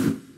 you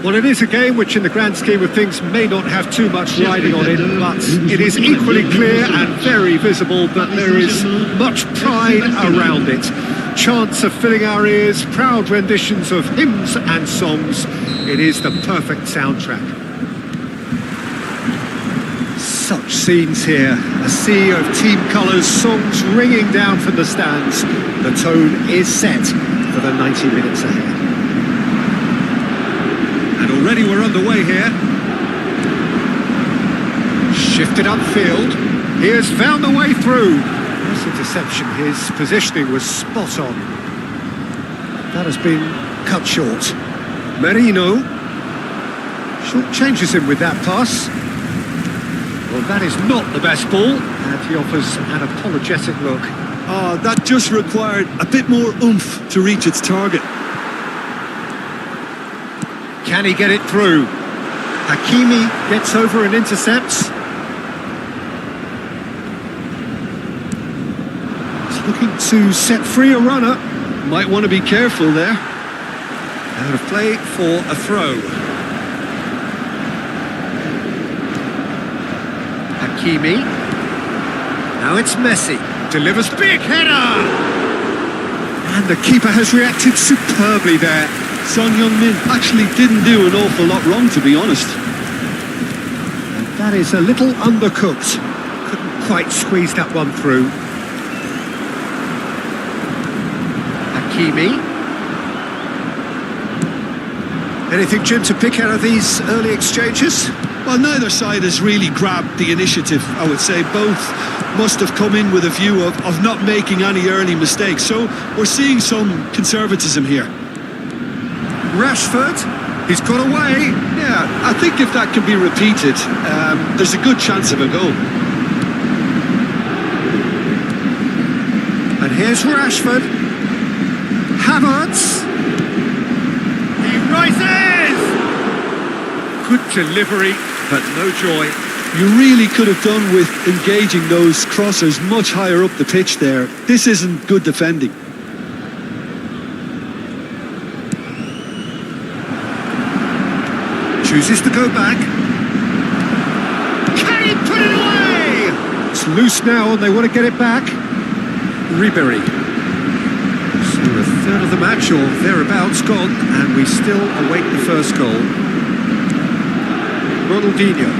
Well, it is a game which in the grand scheme of things may not have too much riding on it, but it is equally clear and very visible that there is much pride around it. Chants are filling our ears, proud renditions of hymns and songs. It is the perfect soundtrack. Such scenes here, a sea of team colours, songs ringing down from the stands. The tone is set for the 90 minutes ahead. And already we're underway here. Shifted upfield. He has found the way through. Nice interception. His positioning was spot on. That has been cut short. Merino. Short changes him with that pass. Well, that is not the best ball. And he offers an apologetic look. Oh, that just required a bit more oomph to reach its target. Can he get it through? Hakimi gets over and intercepts. He's looking to set free a runner. Might want to be careful there. Out of play for a throw. Hakimi. Now it's Messi. Delivers big header! And the keeper has reacted superbly there. Son Heung-min actually didn't do an awful lot wrong, to be honest. And that is a little undercooked. Couldn't quite squeeze that one through. Hakimi. Anything, Jim, to pick out of these early exchanges? Well, neither side has really grabbed the initiative, I would say. Both must have come in with a view of not making any early mistakes. So we're seeing some conservatism here. Rashford, he's got away. Yeah, I think if that can be repeated, there's a good chance of a goal. And here's Rashford. Havertz. He rises! Good delivery, but no joy. You really could have done with engaging those crossers much higher up the pitch there. This isn't good defending. Chooses to go back. Can he put it away? It's loose now and they want to get it back. Ribery. So a third of the match or thereabouts gone and we still await the first goal. Ronaldinho.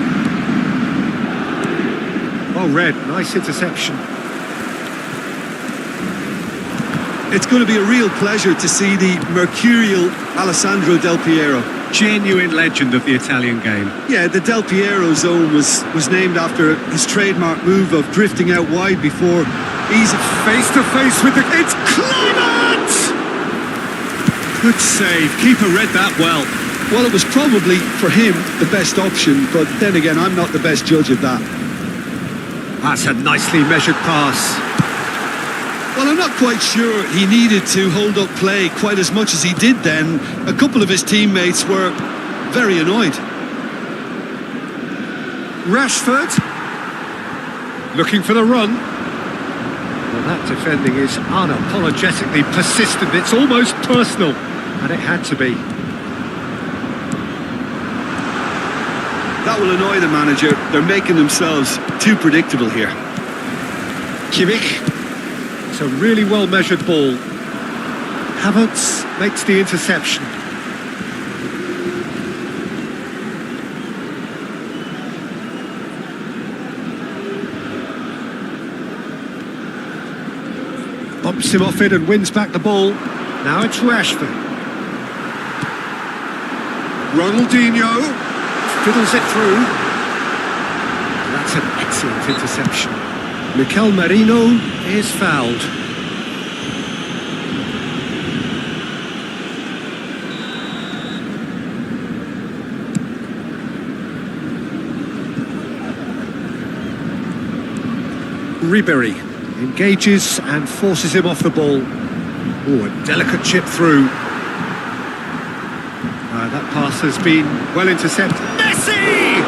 Oh, Red, nice interception. It's going to be a real pleasure to see the mercurial Alessandro Del Piero. Genuine legend of the Italian game. Yeah, the Del Piero zone was named after his trademark move of drifting out wide before easy. Face to face with the... It's Clement! Good save. Keeper read that well. Well, it was probably, for him, the best option, but then again, I'm not the best judge of that. That's a nicely measured pass. Well, I'm not quite sure he needed to hold up play quite as much as he did then. A couple of his teammates were very annoyed. Rashford. Looking for the run. Well, that defending is unapologetically persistent. It's almost personal. And it had to be. That will annoy the manager. They're making themselves too predictable here. Kimmich. It's a really well-measured ball. Havertz makes the interception. Bumps him off it and wins back the ball. Now it's Rashford. Ronaldinho fiddles it through. That's an excellent interception. Mikel Merino is fouled. Ribery engages and forces him off the ball. Oh, a delicate chip through. That pass has been well intercepted. Messi!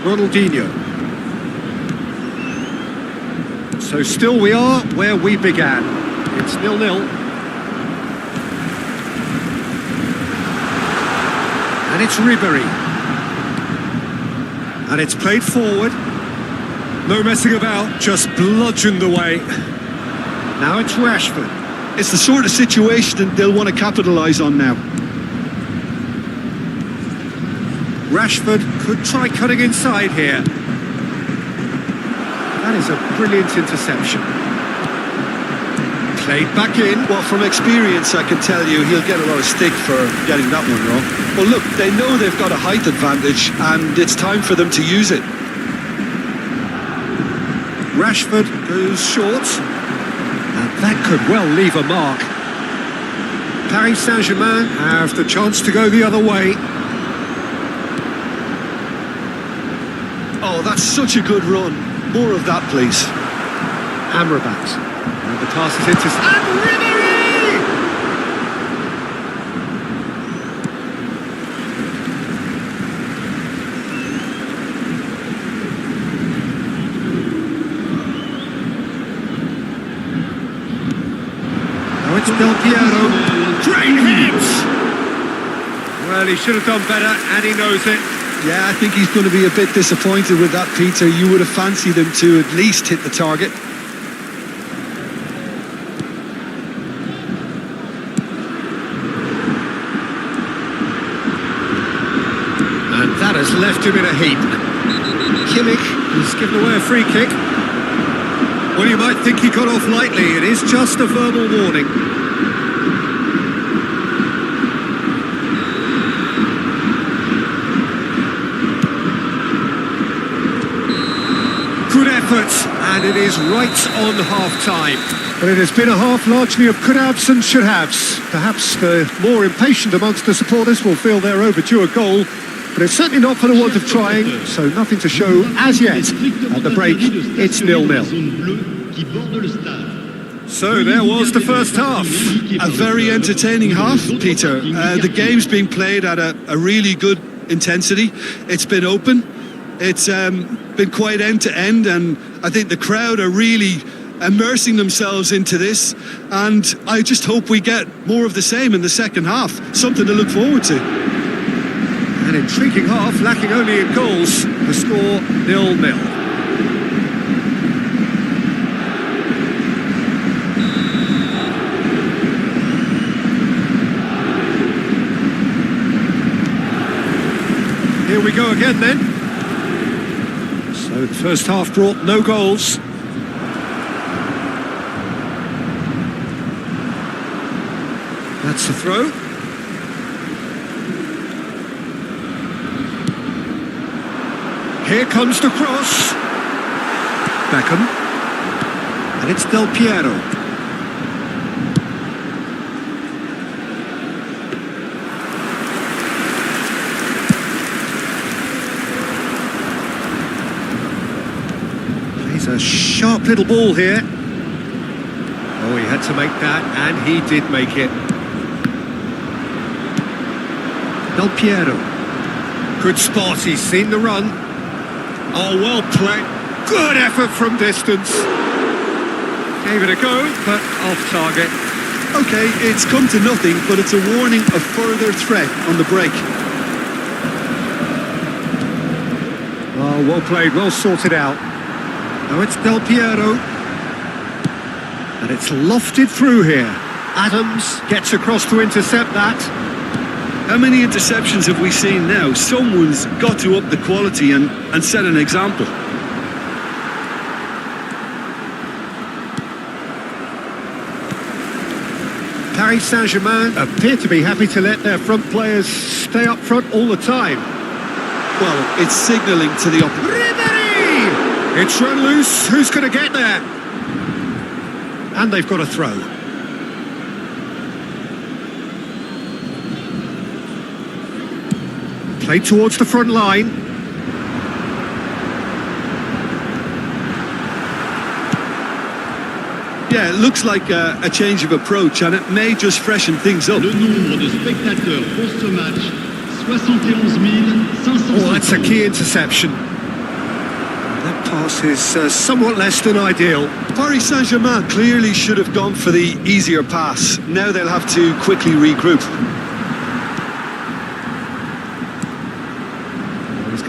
Ronaldinho. So still we are where we began. It's 0-0. it's Ribéry. And it's played forward. No messing about, just bludgeoned away. Now it's Rashford. It's the sort of situation that they'll want to capitalise on now. Rashford could try cutting inside here. That is a brilliant interception. Played back in. Well, from experience, I can tell you he'll get a lot of stick for getting that one wrong. Well, look, they know they've got a height advantage, and it's time for them to use it. Rashford goes short. And that could well leave a mark. Paris Saint-Germain have the chance to go the other way. Oh, that's such a good run. More of that, please. Amrabat. And the pass is into... And Ribéry! Now it's Del Piero. Great hit! Well, he should have done better, and he knows it. Yeah, I think he's going to be a bit disappointed with that, Peter. You would have fancied him to at least hit the target. And that has left him in a heap. Kimmich has given away a free kick. Well, you might think he got off lightly. It is just a verbal warning. Good effort, and it is right on half-time. But it has been a half largely of could-haves and should-haves. Perhaps the more impatient amongst the supporters will feel they're overdue a goal, but it's certainly not for the want of trying, so nothing to show as yet. At the break, it's 0-0. So there was the first half. A very entertaining half, Peter. The game's been played at a really good intensity. It's been open. It's been quite end-to-end, and I think the crowd are really immersing themselves into this, and I just hope we get more of the same in the second half. Something to look forward to. An intriguing half, lacking only in goals. The score 0-0. Here we go again then. So the first half brought no goals. That's the throw. Here comes the cross. Beckham. And it's Del Piero. Plays a sharp little ball here. Oh, he had to make that, and he did make it. Del Piero. Good spot, he's seen the run. Oh, well played. Good effort from distance. Gave it a go, but off target. Okay, it's come to nothing, but it's a warning of further threat on the break. Oh, well played, well sorted out. Now it's Del Piero. And it's lofted through here. Adams gets across to intercept that. How many interceptions have we seen now? Someone's got to up the quality and set an example. Paris Saint-Germain appear to be happy to let their front players stay up front all the time. Well, it's signalling to the opposition. Ribéry! It's run loose. Who's going to get there? And they've got a throw. Played towards the front line. Yeah, it looks like a change of approach, and it may just freshen things up. Le nombre de spectateurs pour ce match, 71 500. Oh, that's a key interception. That pass is somewhat less than ideal. Paris Saint-Germain clearly should have gone for the easier pass. Now they'll have to quickly regroup.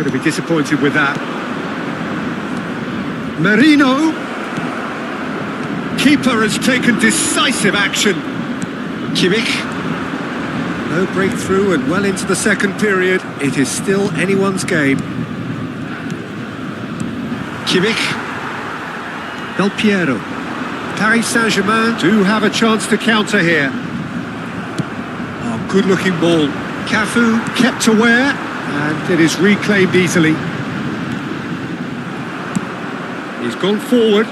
going to be disappointed with that. Marino. Keeper has taken decisive action. Kimmich. No breakthrough and well into the second period. It is still anyone's game. Kimmich. Del Piero. Paris Saint-Germain do have a chance to counter here. Oh, good-looking ball. Cafu kept aware, and it is reclaimed easily. He's gone forward.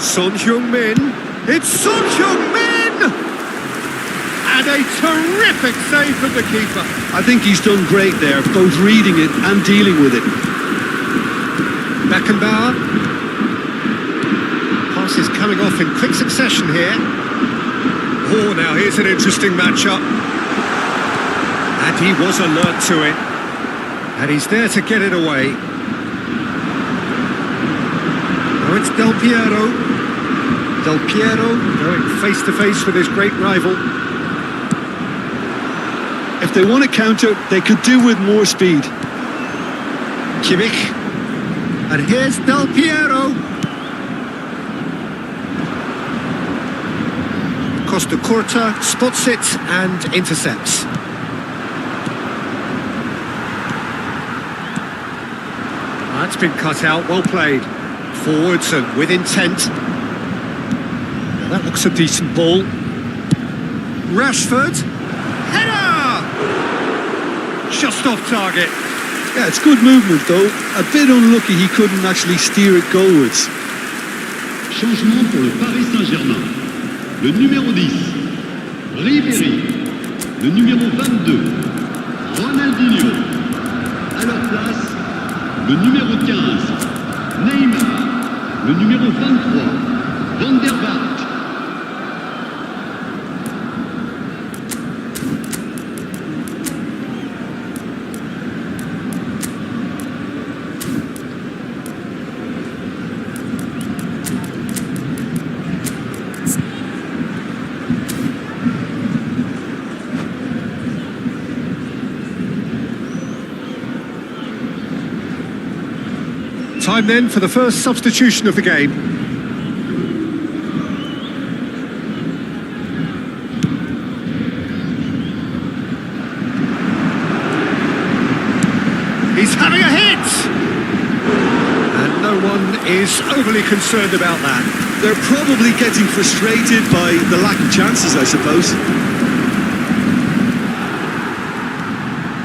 Son Heung-min. It's Son Heung-min! And a terrific save from the keeper. I think he's done great there, both reading it and dealing with it. Beckenbauer. Pass is coming off in quick succession here. Oh, now here's an interesting matchup. And he was alert to it. And he's there to get it away. Now it's Del Piero. Del Piero going face to face with his great rival. If they want to counter, they could do with more speed. Kimmich. And here's Del Piero. Costa Curta spots it and intercepts. That's been cut out, well played. Forwards and with intent. Now that looks a decent ball. Rashford. Header! Just off target. Yeah, it's good movement though. A bit unlucky he couldn't actually steer it goalwards. Changement pour le Paris Saint-Germain. Le numéro 10, Ribéry. Le numéro 22, Ronaldinho. À leur place, le numéro 15, Neymar. Le numéro 23, Van der Vaart. Time then for the first substitution of the game. He's having a hit! And no one is overly concerned about that. They're probably getting frustrated by the lack of chances, I suppose.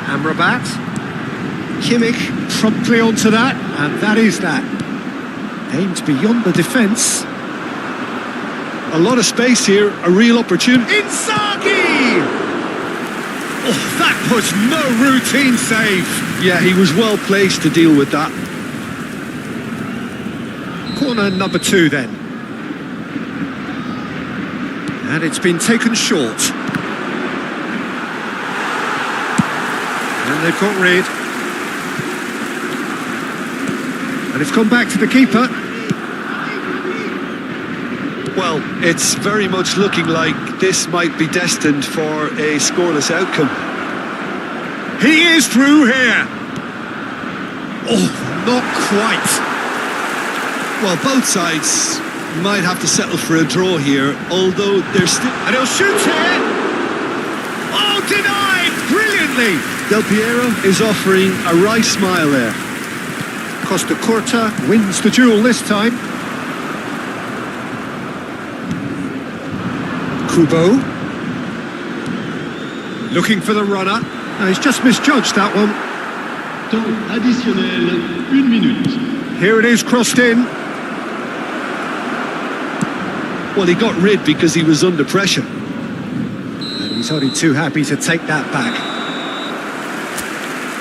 Amrabat. Kimmich promptly onto that, and that is that. Aimed beyond the defence. A lot of space here, a real opportunity. Inzaghi! Oh, that was no routine save. Yeah, he was well placed to deal with that. Corner number 2 then. And it's been taken short. And they've got rid. And it's gone back to the keeper. Well, it's very much looking like this might be destined for a scoreless outcome. He is through here. Oh, not quite. Well, both sides might have to settle for a draw here, although they're still... And he'll shoot here. Oh, denied brilliantly. Del Piero is offering a wry smile there. Costa Curta wins the duel this time. Kubo. Looking for the runner. No, he's just misjudged that one. Temps additionnel, 1 minute. Here it is, crossed in. Well, he got rid because he was under pressure. And he's only too happy to take that back.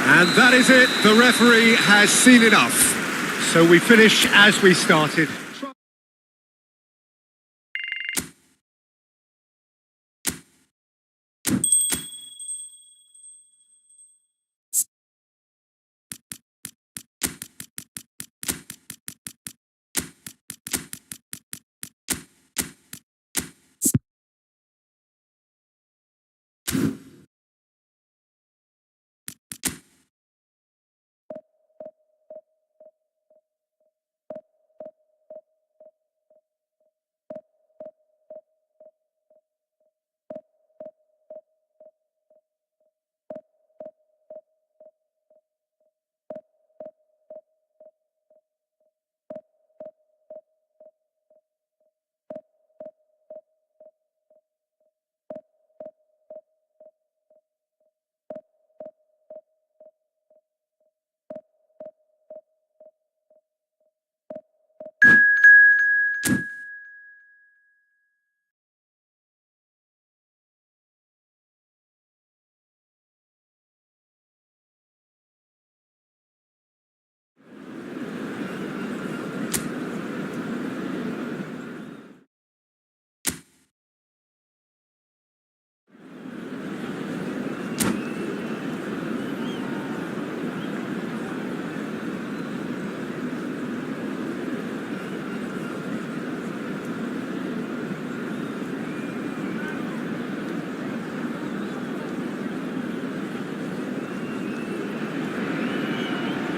And that is it. The referee has seen enough. So we finish as we started.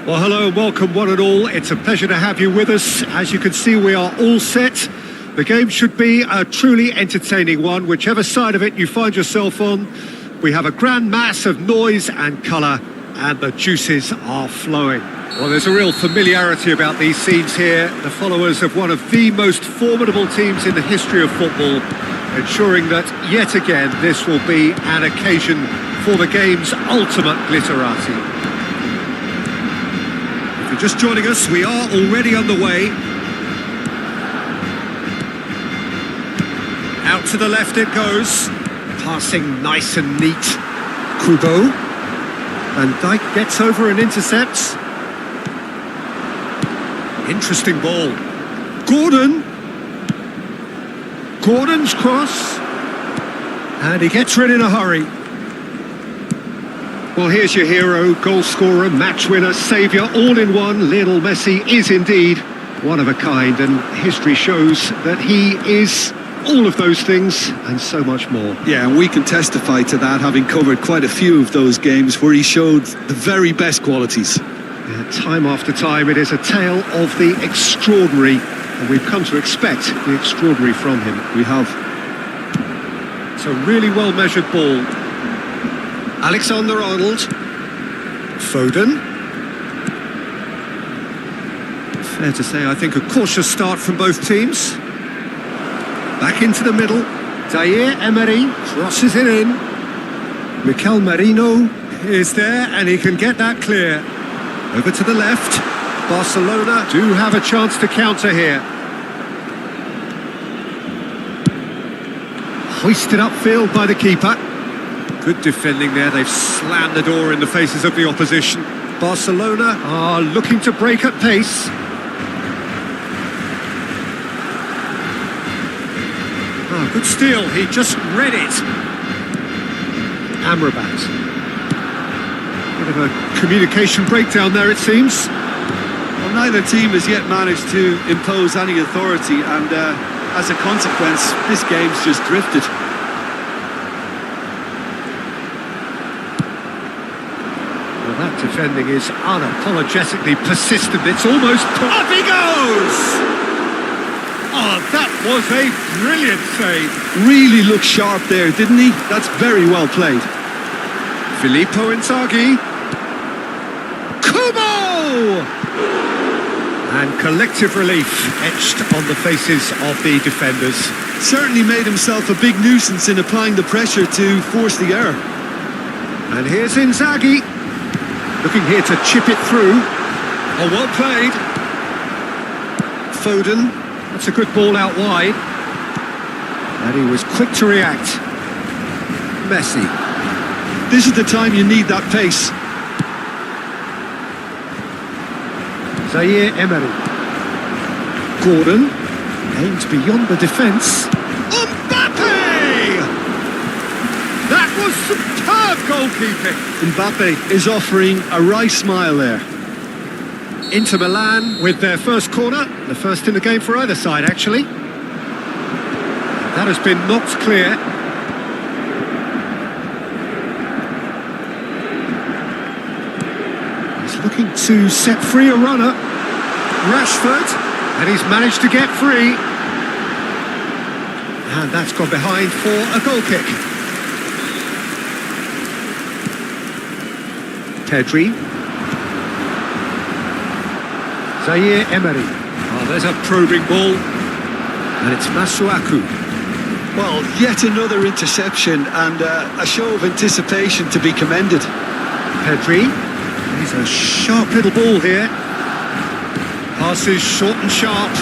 Well, hello and welcome one and all. It's a pleasure to have you with us. As you can see, we are all set. The game should be a truly entertaining one, whichever side of it you find yourself on. We have a grand mass of noise and colour, and the juices are flowing. Well, there's a real familiarity about these scenes here. The followers of one of the most formidable teams in the history of football, ensuring that yet again this will be an occasion for the game's ultimate glitterati. If you're just joining us, we are already underway. Out to the left it goes. Passing nice and neat. Kubo. Van Dijk gets over and intercepts. Interesting ball. Gordon's cross. And he gets rid in a hurry. Well, here's your hero, goal scorer, match winner, saviour, all in one. Lionel Messi is indeed one of a kind, and history shows that he is all of those things and so much more. Yeah, and we can testify to that, having covered quite a few of those games where he showed the very best qualities. Yeah, time after time, it is a tale of the extraordinary, and we've come to expect the extraordinary from him. We have. It's a really well-measured ball. Alexander-Arnold. Foden. Fair to say, I think, a cautious start from both teams. Back into the middle. Zaire Emery crosses it in. Mikel Merino is there, and he can get that clear. Over to the left. Barcelona do have a chance to counter here. Hoisted upfield by the keeper. Good defending there. They've slammed the door in the faces of the opposition. Barcelona are looking to break at pace. Oh, good steal. He just read it. Amrabat. Bit of a communication breakdown there, it seems. Well, neither team has yet managed to impose any authority, and as a consequence, this game's just drifted. That defending is unapologetically persistent. It's almost... Off he goes! Oh, that was a brilliant save. Really looked sharp there, didn't he? That's very well played. Filippo Inzaghi. Kubo! And collective relief etched on the faces of the defenders. Certainly made himself a big nuisance in applying the pressure to force the error. And here's Inzaghi. Looking here to chip it through. Oh, well played. Foden. That's a good ball out wide. And he was quick to react. Messi. This is the time you need that pace. Zaire Emery. Gordon. Aims beyond the defence. That was superb goalkeeping. Mbappe is offering a wry smile there. Inter Milan with their first corner, the first in the game for either side, actually. That has been knocked clear. He's looking to set free a runner. Rashford, and he's managed to get free. And that's gone behind for a goal kick. Pedri. Zaire Emery. Oh, there's a probing ball. And it's Masuaku. Well, yet another interception and a show of anticipation to be commended. Pedri. He's a sharp little ball here. Passes short and sharp.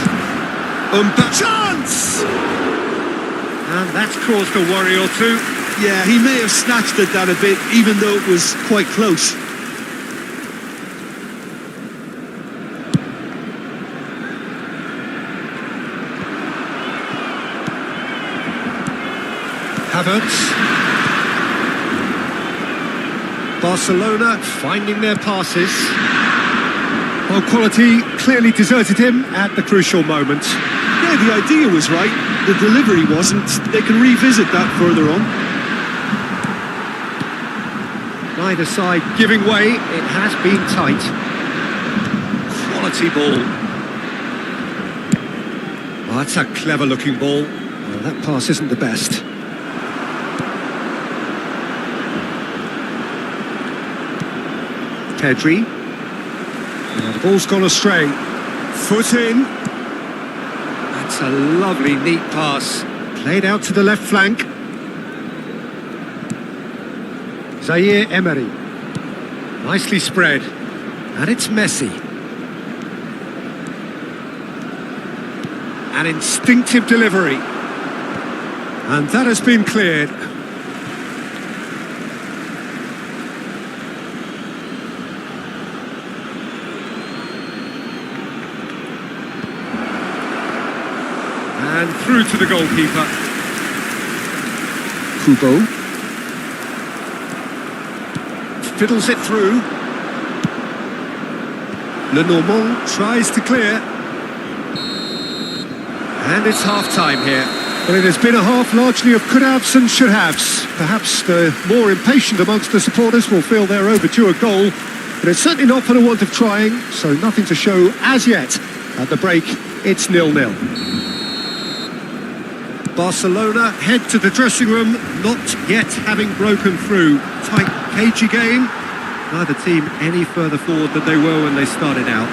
Chance! And that's caused a worry or two. Yeah, he may have snatched at that a bit, even though it was quite close. Havertz. Barcelona finding their passes. Well, quality clearly deserted him at the crucial moment. Yeah, the idea was right. The delivery wasn't. They can revisit that further on. Neither side giving way. It has been tight. quality ball. Oh, that's a clever-looking ball. Well, that pass isn't the best. Pedri. Oh, the ball's gone astray. Foot in. That's a lovely, neat pass. Played out to the left flank. Zaire Emery. Nicely spread. And it's Messi. An instinctive delivery. And that has been cleared. And through to the goalkeeper. Kubo. Fiddles it through. Lenormand tries to clear. And it's half-time here. Well, it has been a half largely of could-haves and should-haves. Perhaps the more impatient amongst the supporters will feel they're overdue a goal, but it's certainly not for the want of trying, so nothing to show as yet. At the break, it's 0-0. Barcelona head to the dressing room, not yet having broken through. Tight, cagey game. Neither team any further forward than they were when they started out.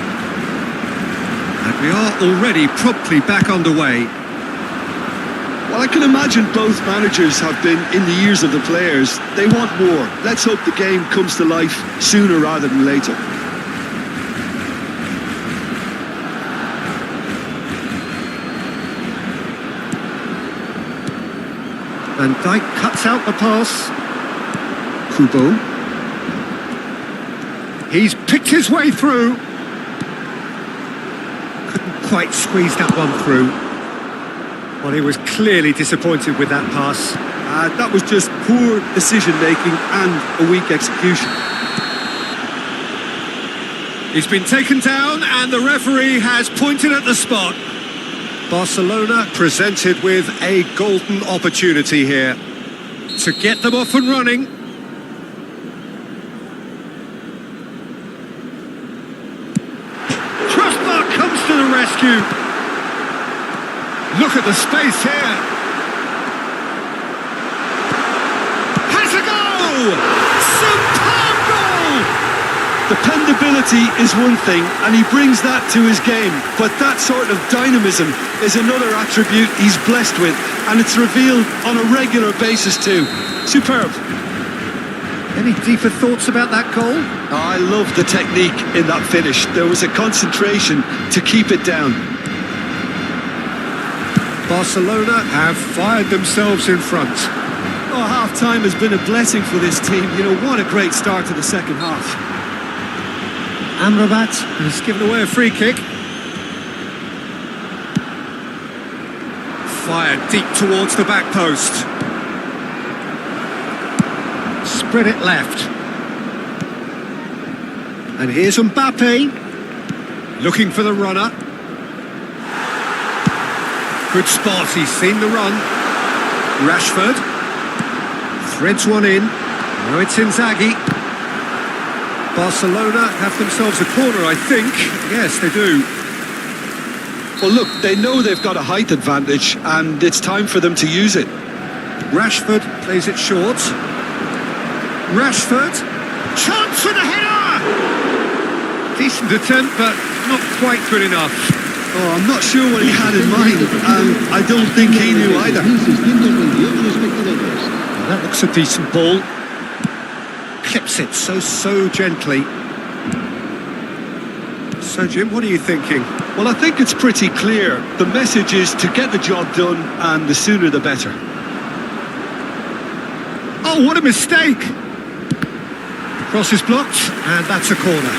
And we are already promptly back underway. Well, I can imagine both managers have been in the ears of the players. They want more. Let's hope the game comes to life sooner rather than later. Van Dijk cuts out the pass. Kubo. He's picked his way through. Couldn't quite squeeze that one through. Well, he was clearly disappointed with that pass. That was just poor decision-making and a weak execution. He's been taken down and the referee has pointed at the spot. Barcelona presented with a golden opportunity here to get them off and running. Crossbar comes to the rescue. Look at the space here. Has a goal! Superb goal! Dependability is one thing, and he brings that to his game, but that sort of dynamism is another attribute he's blessed with, and it's revealed on a regular basis too. Superb. Any deeper thoughts about that goal? I love the technique in that finish. There was a concentration to keep it down. Barcelona have fired themselves in front. Oh, half-time has been a blessing for this team. You know, what a great start to the second half. Amrabat has given away a free kick. Fired deep towards the back post. Spread it left. And here's Mbappe. Looking for the runner. Good spot, he's seen the run. Rashford. Threads one in. Now it's Inzaghi. Barcelona have themselves a corner, I think. Yes, they do. Well, look, they know they've got a height advantage, and it's time for them to use it. Rashford plays it short. Rashford. Chance for the header! Decent attempt, but not quite good enough. Oh, I'm not sure what he had in mind, and I don't think he knew either. Well, that looks a decent ball. Clips it so gently. So, Jim, what are you thinking? Well, I think it's pretty clear. The message is to get the job done, and the sooner the better. Oh, what a mistake! Cross is blocked, and that's a corner.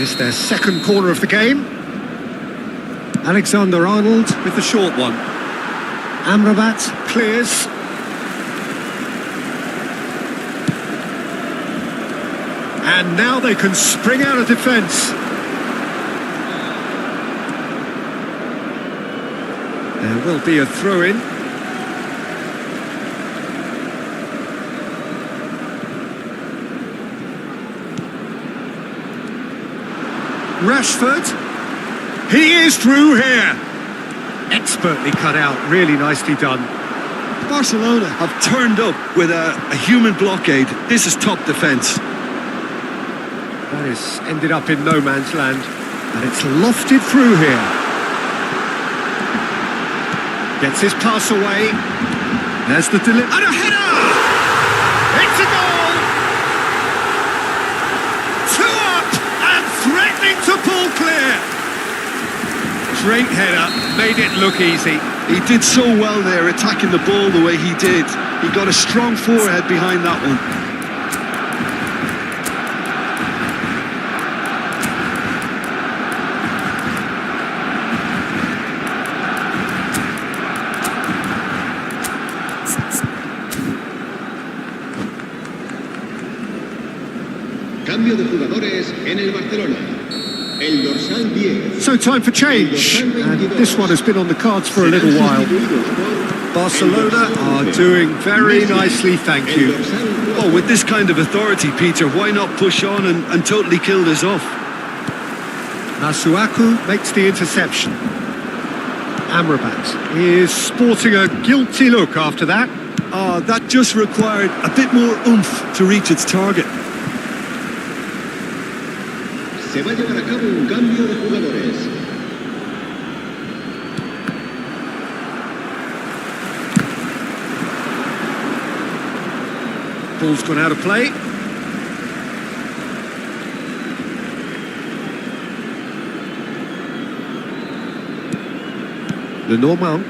It's their second corner of the game. Alexander-Arnold with the short one. Amrabat clears. And now they can spring out of defence. There will be a throw-in. Rashford. He is through here. Expertly cut out, really nicely done. Barcelona have turned up with a human blockade. This is top defence. That is ended up in no man's land, and it's lofted through here. Gets his pass away. There's the delivery. And a header! It's a goal! 2 up and threatening to pull clear. Great header, made it look easy. He did so well there, attacking the ball the way he did. He got a strong forehead behind that one. Cambio de jugadores en el Barcelona. El dorsal 10. So time for change, and this one has been on the cards for a little while. Barcelona are doing very nicely, thank you. Well, with this kind of authority, Peter, why not push on and totally kill this off? Masuaku makes the interception. Amrabat is sporting a guilty look after that. That just required a bit more oomph to reach its target. Se va a llevar a cabo un cambio de jugadores. Ball's gone out of play. Lenormand.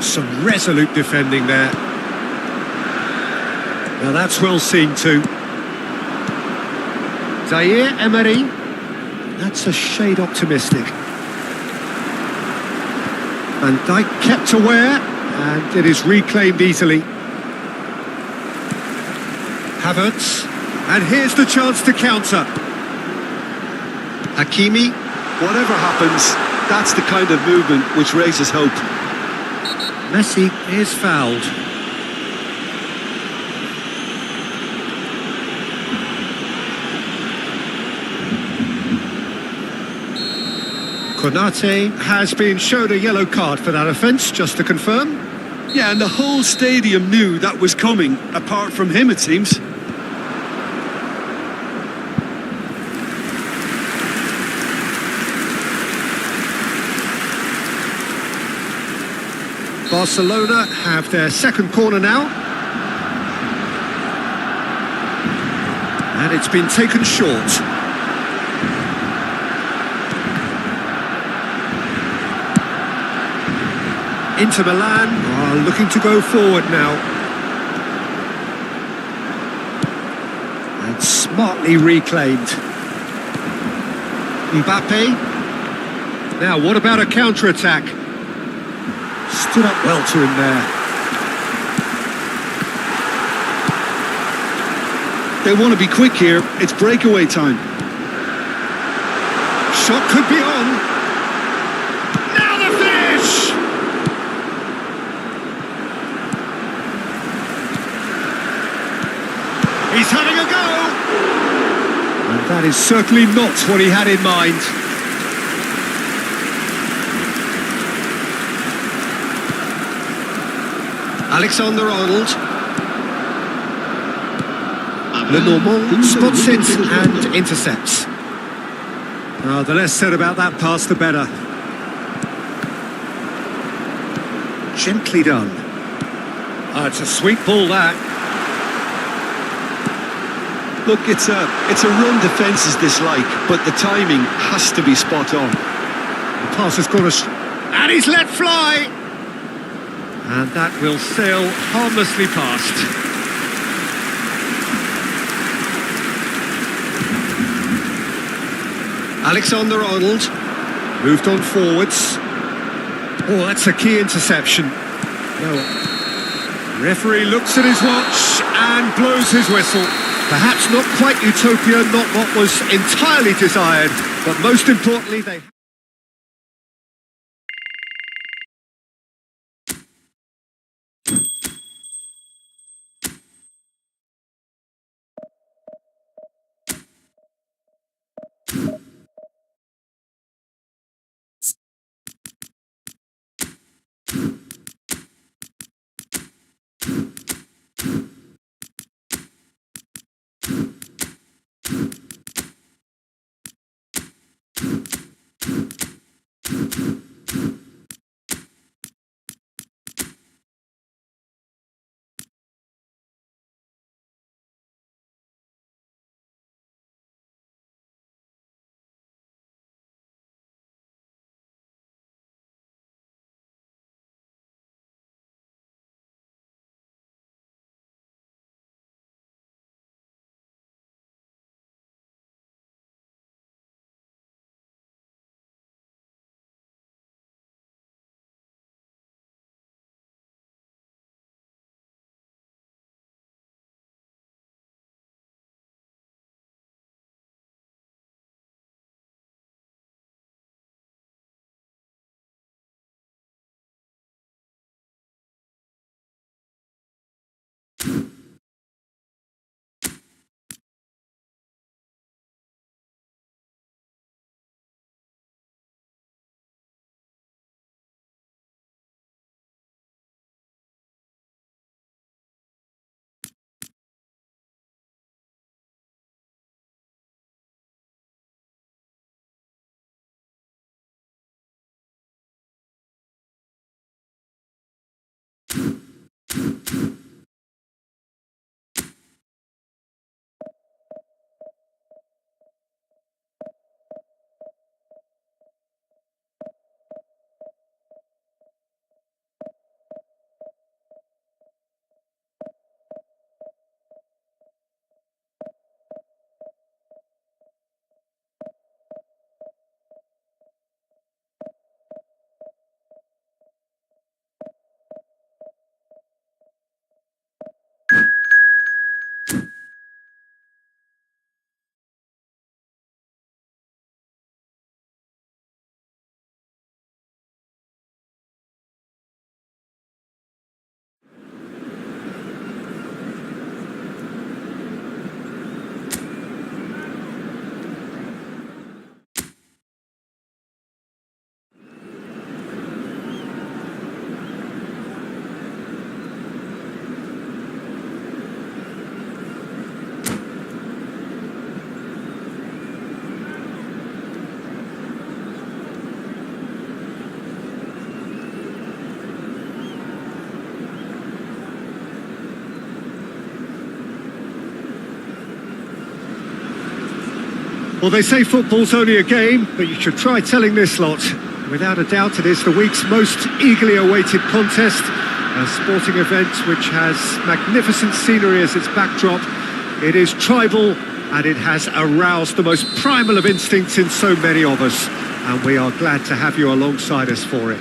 Some resolute defending there. Now that's well seen too. Zaire Emery. That's a shade optimistic. Van Dijk kept aware, and it is reclaimed easily. Havertz. And here's the chance to counter. Hakimi. Whatever happens, that's the kind of movement which raises hope. Messi is fouled. Konate has been shown a yellow card for that offence, just to confirm. Yeah, and the whole stadium knew that was coming, apart from him, it seems. Barcelona have their second corner now. And it's been taken short. Inter Milan are looking to go forward now. And smartly reclaimed. Mbappe. Now, what about a counter-attack? Stood up well to him there. They want to be quick here. It's breakaway time. Shot could be on. Now the finish! He's having a go! And that is certainly not what he had in mind. Alexander-Arnold. Lenormand spots it and intercepts. The less said about that pass, the better. Gently done. It's a sweet ball, that. Look, it's a run defences dislike, but the timing has to be spot on. The pass has gone and he's let fly! And that will sail harmlessly past. Alexander-Arnold moved on forwards. Oh, that's a key interception. No. Referee looks at his watch and blows his whistle. Perhaps not quite utopia, not what was entirely desired, but most importantly, they... Well, they say football's only a game, but you should try telling this lot. Without a doubt, it is the week's most eagerly awaited contest, a sporting event which has magnificent scenery as its backdrop. It is tribal, and it has aroused the most primal of instincts in so many of us, and we are glad to have you alongside us for it.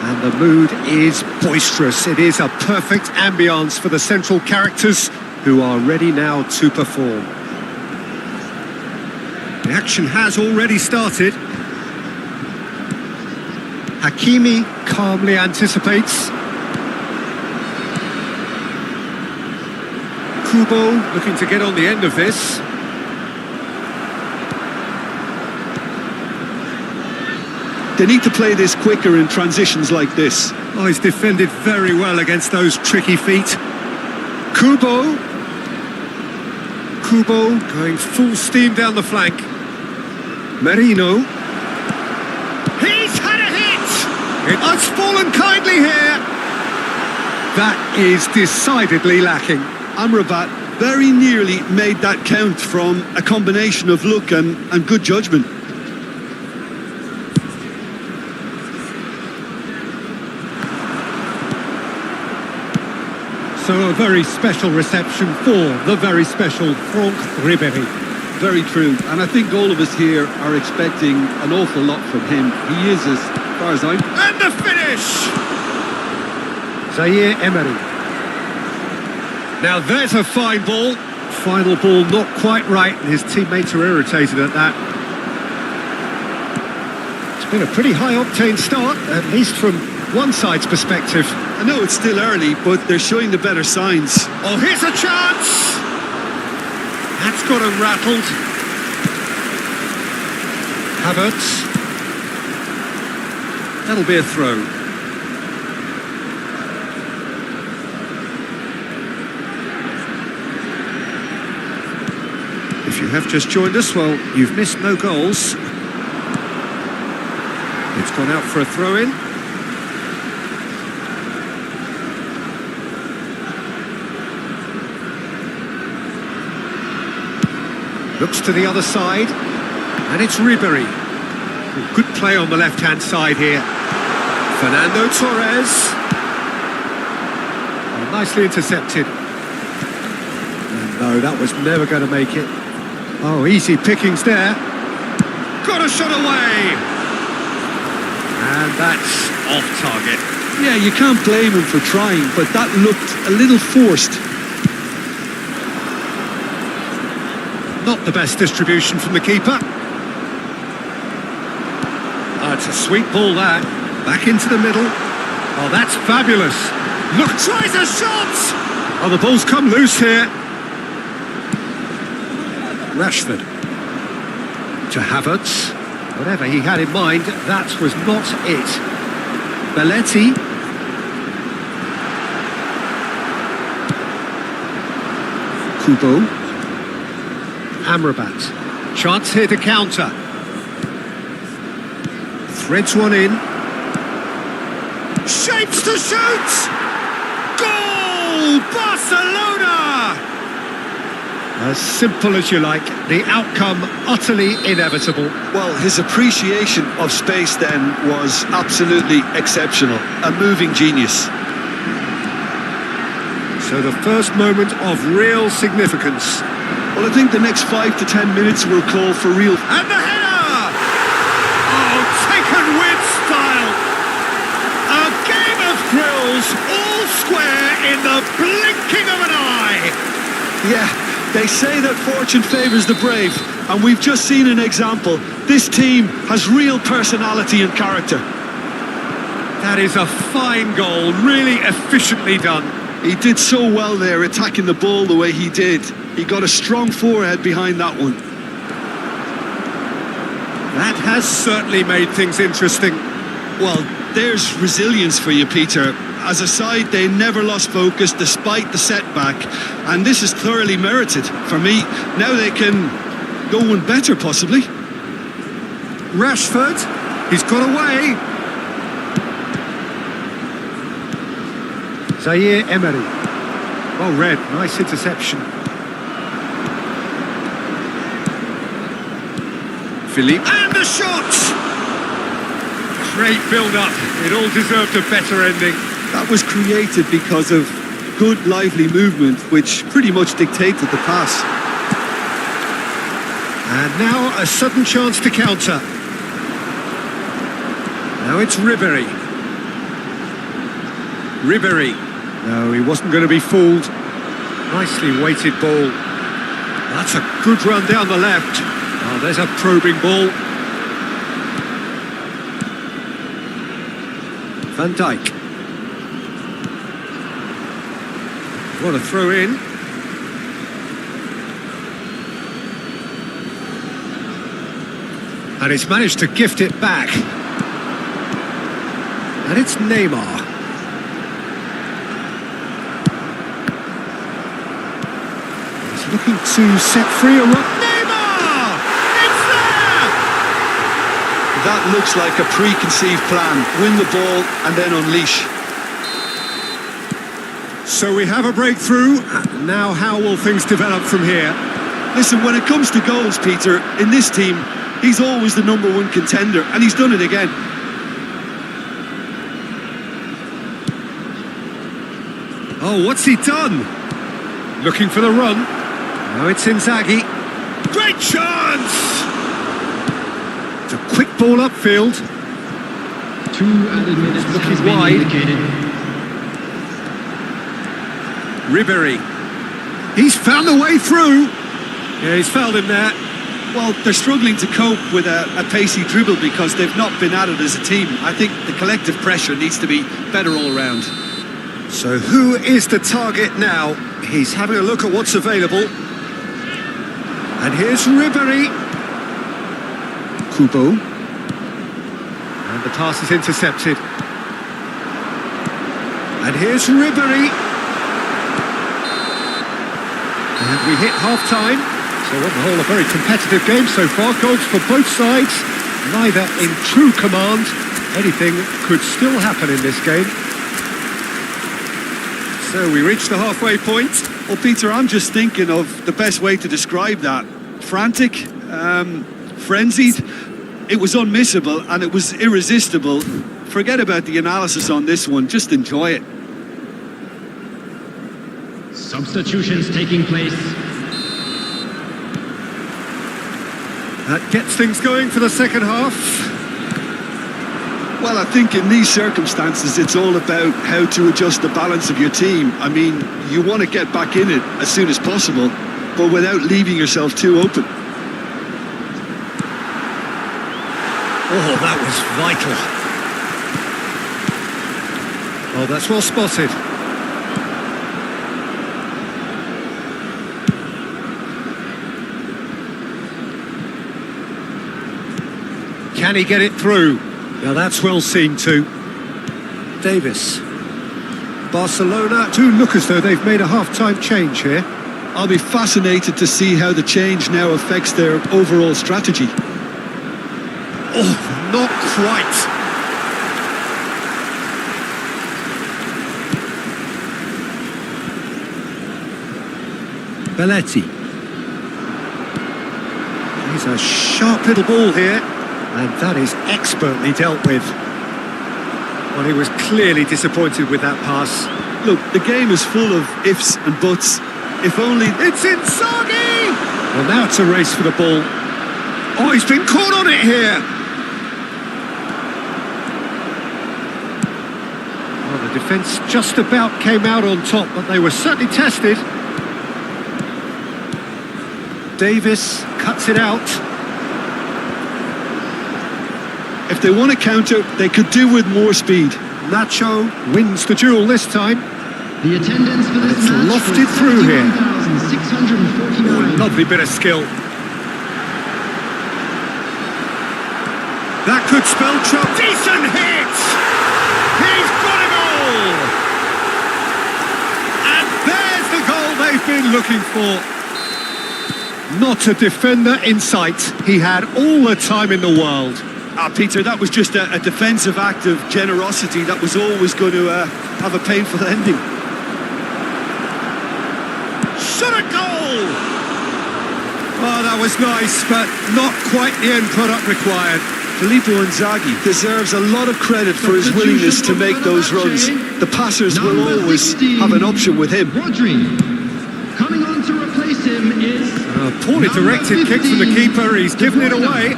And the mood is boisterous. It is a perfect ambience for the central characters who are ready now to perform. The action has already started. Hakimi calmly anticipates. Kubo looking to get on the end of this. They need to play this quicker in transitions like this. Oh, he's defended very well against those tricky feet. Kubo going full steam down the flank. Merino. He's had a hit! It has fallen kindly here. That is decidedly lacking. Amrabat very nearly made that count from a combination of luck and good judgment. So a very special reception for the very special Franck Ribéry. Very true, and I think all of us here are expecting an awful lot from him. He is, as far as I'm... And the finish! Zaire Emery. Now there's a fine ball. Final ball not quite right, and his teammates are irritated at that. It's been a pretty high-octane start, at least from one side's perspective. I know it's still early, but they're showing the better signs. Oh, here's a chance! That's got him rattled. Havertz. That'll be a throw. If you have just joined us, well, you've missed no goals. It's gone out for a throw-in. Looks to the other side, and it's Ribéry. Good play on the left-hand side here. Fernando Torres. Oh, nicely intercepted. No, that was never going to make it. Oh, easy pickings there. Got a shot away. And that's off target. Yeah, you can't blame him for trying, but that looked a little forced. Not the best distribution from the keeper. It's a sweet ball that. Back into the middle. Oh, that's fabulous. Look, tries a shot! Oh, the ball's come loose here. Rashford. To Havertz. Whatever he had in mind, that was not it. Belletti. Kubo. Amrabat. Chance here to counter. Threads one in. Shapes to shoot! Goal! Barcelona! As simple as you like, the outcome utterly inevitable. Well, his appreciation of space then was absolutely exceptional. A moving genius. So the first moment of real significance. Well, I think the next 5 to 10 minutes will call for real... And the header! Oh, taken with style! A game of thrills, all square in the blinking of an eye! Yeah, they say that fortune favours the brave, and we've just seen an example. This team has real personality and character. That is a fine goal, really efficiently done. He did so well there, attacking the ball the way he did. He got a strong forehead behind that one. That has certainly made things interesting. Well, there's resilience for you, Peter. As a side, they never lost focus despite the setback, and this is thoroughly merited. For me, now they can go one better, possibly. Rashford, he's got away. Zaire Emery. Well read, nice interception. Philippe. And the shot! Great build-up. It all deserved a better ending. That was created because of good, lively movement, which pretty much dictated the pass. And now a sudden chance to counter. Now it's Ribéry. Ribéry. No, he wasn't going to be fooled. Nicely weighted ball. That's a good run down the left. Oh, there's a probing ball. Van Dijk. What a throw in. And it's managed to gift it back. And it's Neymar. He's looking to set free a run. Neymar! It's there! That looks like a preconceived plan. Win the ball and then unleash. So we have a breakthrough. Now how will things develop from here? Listen, when it comes to goals, Peter, in this team, he's always the number one contender, and he's done it again. Oh, what's he done? Looking for the run. Now it's Inzaghi. Great chance! It's a quick ball upfield. 2 added minutes Looking has been wide. indicated. Ribéry. He's found a way through. Yeah, he's fouled him there. Well, they're struggling to cope with a pacey dribble because they've not been at it as a team. I think the collective pressure needs to be better all round. So who is the target now? He's having a look at what's available. And here's Ribéry. Kubo. And the pass is intercepted. And here's Ribéry. And we hit half-time. So on the whole, a very competitive game so far. Goals for both sides, neither in true command. Anything could still happen in this game. So we reach the halfway point. Well, Peter, I'm just thinking of the best way to describe that. Frantic, frenzied. It was unmissable and it was irresistible. Forget about the analysis on this one. Just enjoy it. Substitutions taking place. That gets things going for the second half. Well, I think in these circumstances, it's all about how to adjust the balance of your team. I mean, you want to get back in it as soon as possible, but without leaving yourself too open. Oh, that was vital. Oh, that's well spotted. Can he get it through? Now that's well seen too. Davis. Barcelona do look as though they've made a half-time change here. I'll be fascinated to see how the change now affects their overall strategy. Oh, not quite. Belletti. He's a sharp little ball here. And that is expertly dealt with. Well, he was clearly disappointed with that pass. Look, the game is full of ifs and buts. If only... It's Inzaghi! Well, now it's a race for the ball. Oh, he's been caught on it here! Well, the defence just about came out on top, but they were certainly tested. Davis cuts it out. If they want to counter, they could do with more speed. Nacho wins the duel this time. The attendance for this It's match lofted was through here. 71,649. Lovely bit of skill. That could spell trouble. Decent hit! He's got it all! And there's the goal they've been looking for. Not a defender in sight. He had all the time in the world. Peter, that was just a defensive act of generosity that was always going to have a painful ending. Shot a goal! Oh, that was nice, but not quite the end product required. Filippo Inzaghi deserves a lot of credit for his willingness to make those runs. The passers will always have an option with him. Rodri. Coming on to replace him is A poorly directed kick from the keeper, he's given it away.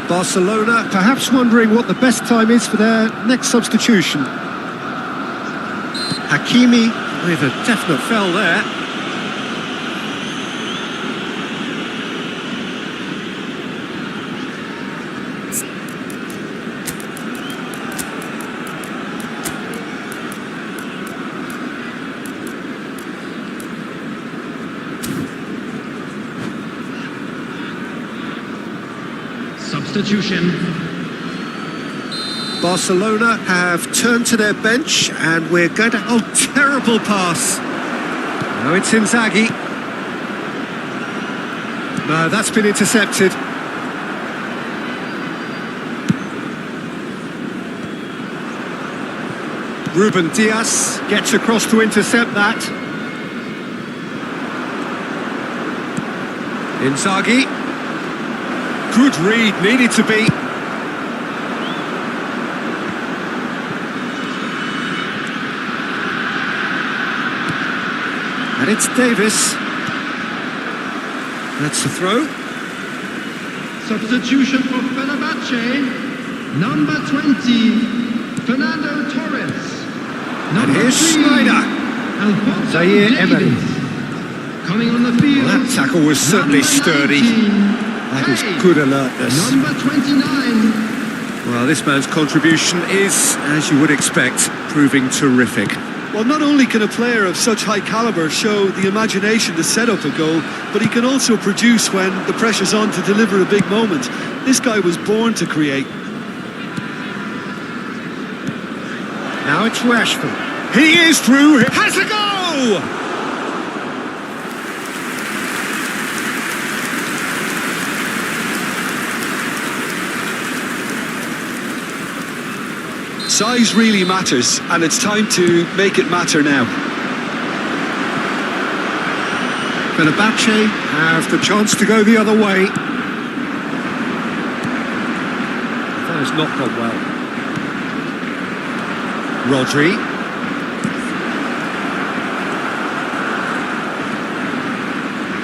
Barcelona perhaps wondering what the best time is for their next substitution. Hakimi with a definite foul there. substitution. Barcelona have turned to their bench and we're going to... Oh, terrible pass. No, it's Inzaghi. No, that's been intercepted. Ruben Dias gets across to intercept that. Inzaghi. Good read, needed to be. And it's Davis. That's the throw. Substitution for Fenerbahce, number 20, Fernando Torres. And here's Schneider. Zaire Emery. Coming on the field. Well, that tackle was certainly sturdy. That is good alertness. Number 29. Well, this man's contribution is, as you would expect, proving terrific. Well, not only can a player of such high calibre show the imagination to set up a goal, but he can also produce when the pressure's on to deliver a big moment. This guy was born to create. Now it's Rashford. He is through. Has a go! Size really matters, and it's time to make it matter now. Fenerbahce have the chance to go the other way. That has not gone well. Rodri.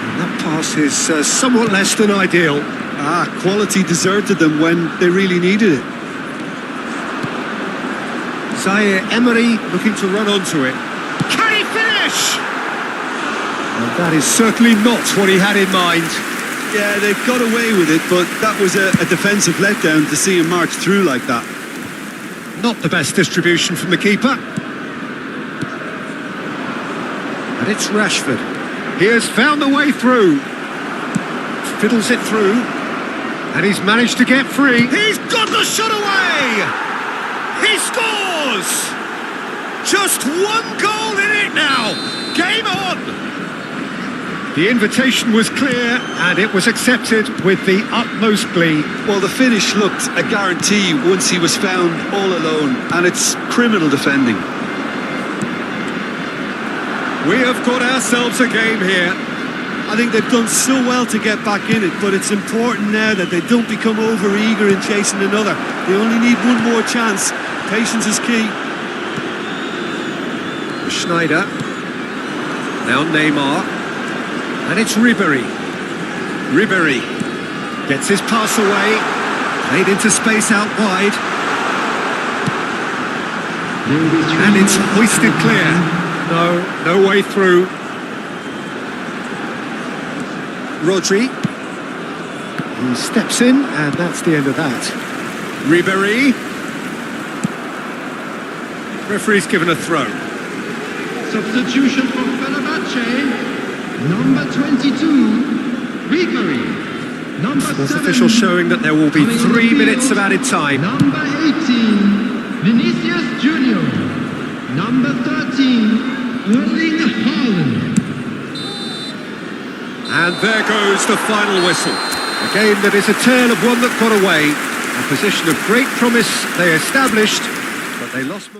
And that pass is somewhat less than ideal. Quality deserted them when they really needed it. Zaire Emery looking to run onto it. Can he finish? And that is certainly not what he had in mind. Yeah, they've got away with it, but that was a defensive letdown to see him march through like that. Not the best distribution from the keeper. And it's Rashford. He has found the way through. Fiddles it through. And he's managed to get free. He's got the shot away! He scores! Just one goal in it now. Game on! The invitation was clear and it was accepted with the utmost glee. Well, the finish looked a guarantee once he was found all alone, and it's criminal defending. We have got ourselves a game here. I think they've done so well to get back in it, but it's important now that they don't become over-eager in chasing another. They only need one more chance. Patience is key. Schneider. Now Neymar. And it's Ribéry. Ribéry gets his pass away. Played into space out wide. And it's hoisted clear. No way through. Rodri. He steps in, and that's the end of that. Ribéry. Referee's given a throw. Substitution for Fenerbahce, number 22, Ribéry. Number 7. Fourth official showing that there will be 3 minutes of added time. Number 18, Vinicius Junior. Number 13, Erling Haaland. And there goes the final whistle. A game that is a tale of one that got away. A position of great promise they established, but they lost...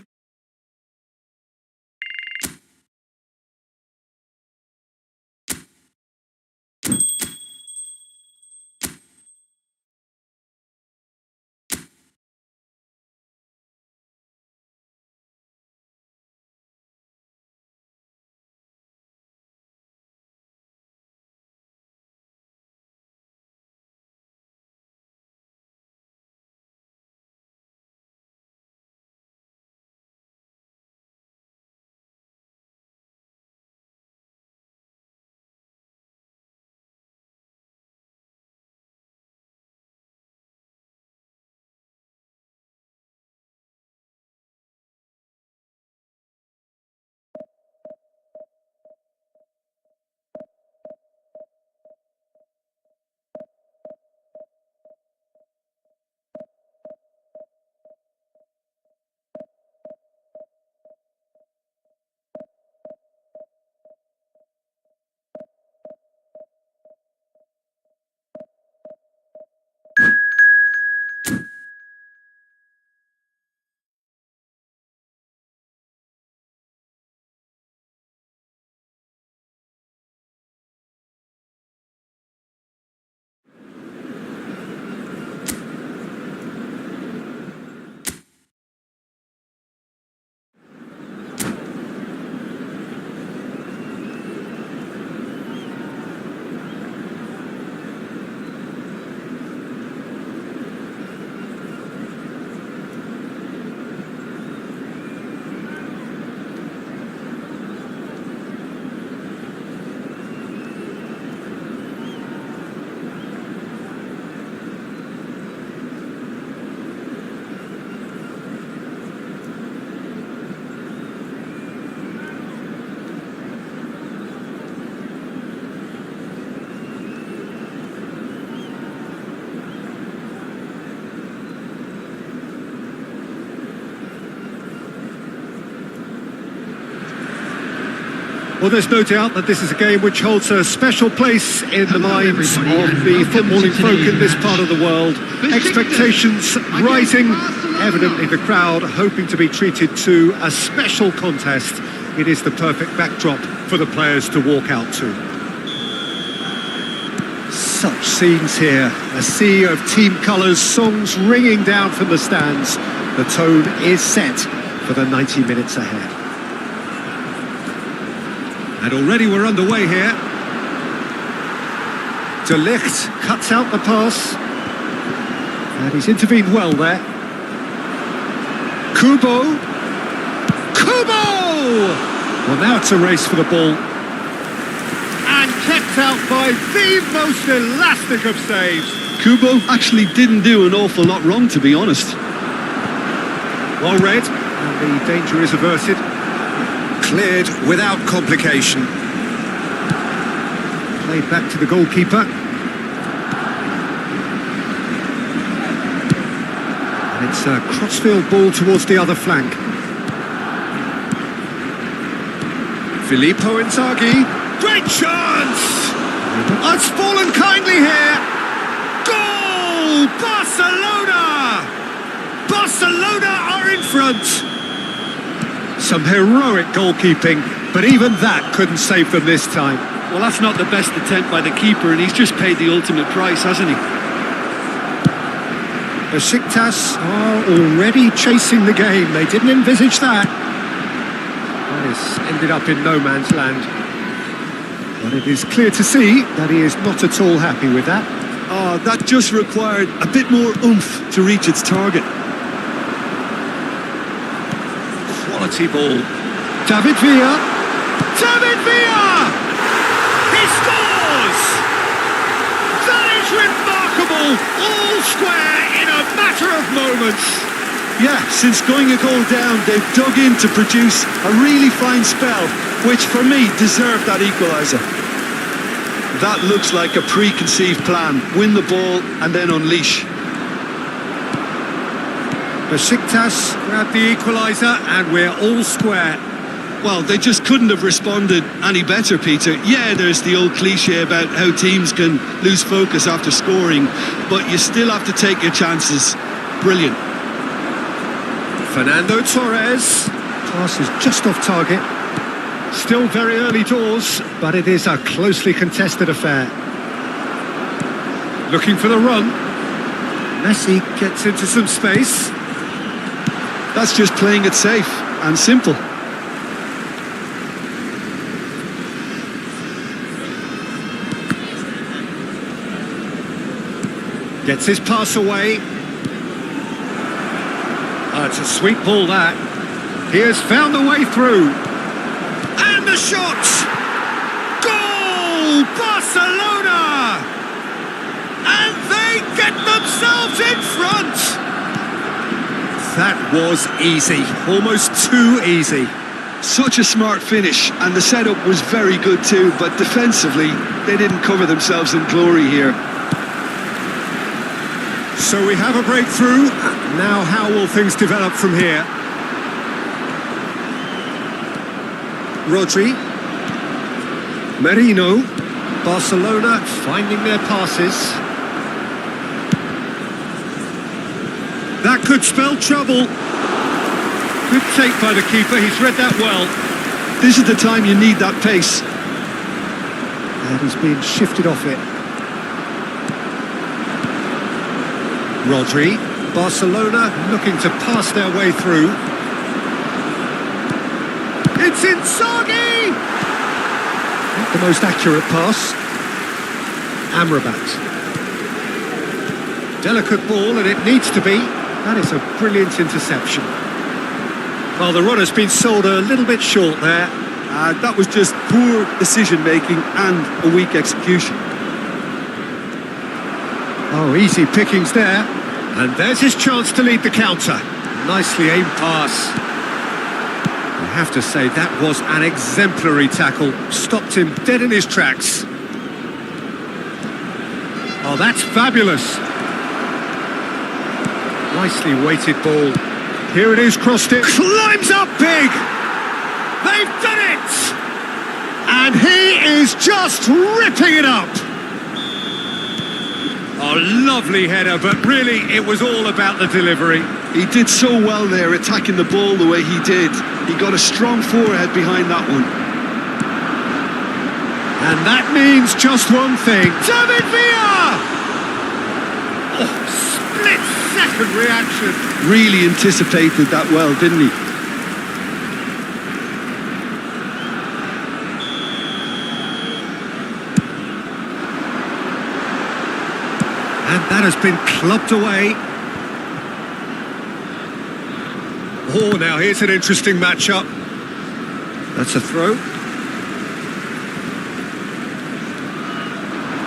Well, there's no doubt that this is a game which holds a special place in the minds of the footballing folk in this part of the world. Expectations rising, evidently the crowd hoping to be treated to a special contest. It is the perfect backdrop for the players to walk out to. Such scenes here, a sea of team colours, songs ringing down from the stands. The tone is set for the 90 minutes ahead. And already we're underway here. De Ligt cuts out the pass. And he's intervened well there. Kubo! Well, now it's a race for the ball. And kept out by the most elastic of saves. Kubo actually didn't do an awful lot wrong, to be honest. Well read, and the danger is averted. Cleared without complication. Played back to the goalkeeper. And it's a crossfield ball towards the other flank. Filippo Inzaghi. Great chance! Oh, it's fallen kindly here. Goal! Barcelona! Barcelona are in front. Some heroic goalkeeping, but even that couldn't save them this time. Well, that's not the best attempt by the keeper, and he's just paid the ultimate price, hasn't he? Besiktas are already chasing the game. They didn't envisage that. This ended up in no man's land. But it is clear to see that he is not at all happy with that. Oh, that just required a bit more oomph to reach its target. Quality ball. David Villa. David Villa! He scores! That is remarkable! All square in a matter of moments. Yeah, since going a goal down, they've dug in to produce a really fine spell, which for me deserved that equaliser. That looks like a preconceived plan. Win the ball and then unleash. Besiktas grab the equaliser and we're all square. Well, they just couldn't have responded any better, Peter. Yeah, there's the old cliche about how teams can lose focus after scoring, but you still have to take your chances. Brilliant. Fernando Torres. Pass is just off target. Still very early doors, but it is a closely contested affair. Looking for the run. Messi gets into some space. That's just playing it safe and simple. Gets his pass away. Oh, it's a sweet ball, that. He has found the way through. And the shot! Goal! Barcelona! And they get themselves in front! That was easy. Almost too easy. Such a smart finish, and the setup was very good too, but defensively, they didn't cover themselves in glory here. So we have a breakthrough. Now how will things develop from here? Rodri. Merino. Barcelona finding their passes. That could spell trouble. Good take by the keeper, he's read that well. This is the time you need that pace. And he's been shifted off it. Rodri. Barcelona looking to pass their way through. It's Inzaghi! Not the most accurate pass. Amrabat. Delicate ball, and it needs to be. That is a brilliant interception. Well, the runner's been sold a little bit short there. That was just poor decision-making and a weak execution. Oh, easy pickings there. And there's his chance to lead the counter. Nicely aimed pass. I have to say, that was an exemplary tackle. Stopped him dead in his tracks. Oh, that's fabulous. Nicely weighted ball. Here it is, crossed it. Climbs up big! They've done it! And he is just ripping it up. Oh, lovely header, but really it was all about the delivery. He did so well there, attacking the ball the way he did. He got a strong forehead behind that one. And that means just one thing. David Villa! Oh, split-second reaction. Really anticipated that well, didn't he? And that has been clubbed away. Oh, now here's an interesting matchup. That's a throw.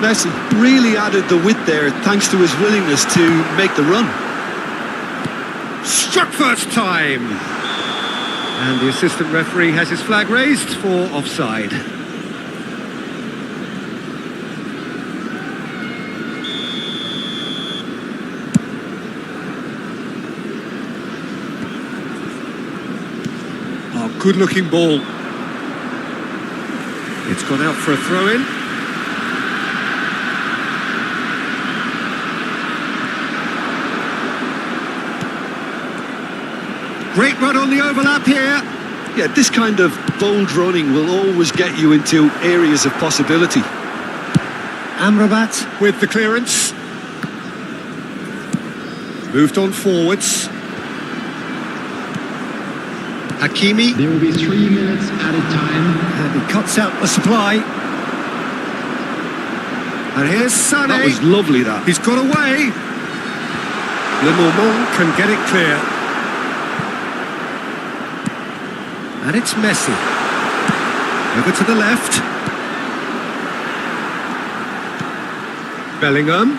Messi really added the width there thanks to his willingness to make the run. Struck first time. And the assistant referee has his flag raised for offside. Oh, good-looking ball. It's gone out for a throw-in. Great run on the overlap here. Yeah, this kind of bold running will always get you into areas of possibility. Amrabat with the clearance. Moved on forwards. Hakimi. There will be 3 minutes added time. And he cuts out the supply. And here's Sané. That was lovely, that. He's got away. Le Normand can get it clear. And it's Messi. Over to the left. Bellingham.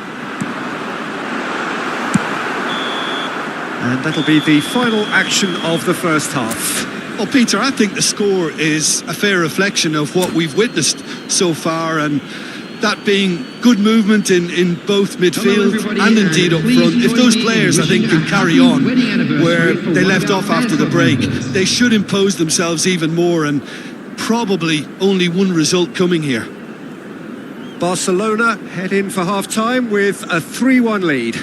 And that'll be the final action of the first half. Well, Peter, I think the score is a fair reflection of what we've witnessed so far, and that being good movement in both midfield and indeed up front. If those players, I think, can carry on where they left off after the break, they should impose themselves even more, and probably only one result coming here. Barcelona head in for half-time with a 3-1 lead.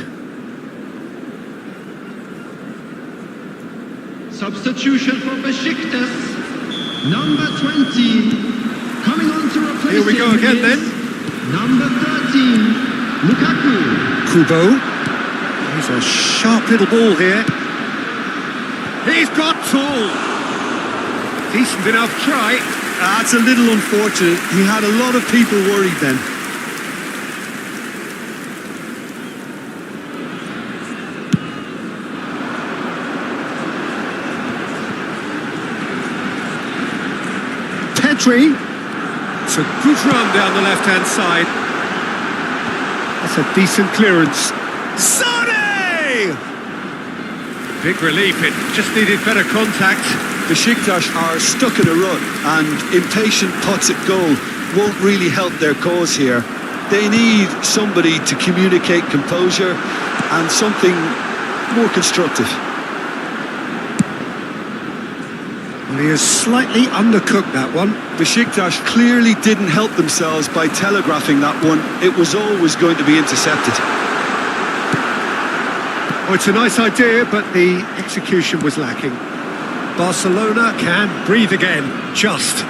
Substitution for Besiktas. Number 20. Coming on to replace Here we go him again is then. Number 13. Lukaku. Kubo. He's a sharp little ball here. He's got tall. Decent enough try. That's a little unfortunate. He had a lot of people worried then. Pedri. It's a good run down the left-hand side. That's a decent clearance. Sané! Big relief, it just needed better contact. Besiktas are stuck in a rut, and impatient putts at goal won't really help their cause here. They need somebody to communicate composure and something more constructive. Well, he has slightly undercooked that one. Besiktas clearly didn't help themselves by telegraphing that one. It was always going to be intercepted. Oh, it's a nice idea, but the execution was lacking. Barcelona can breathe again, just.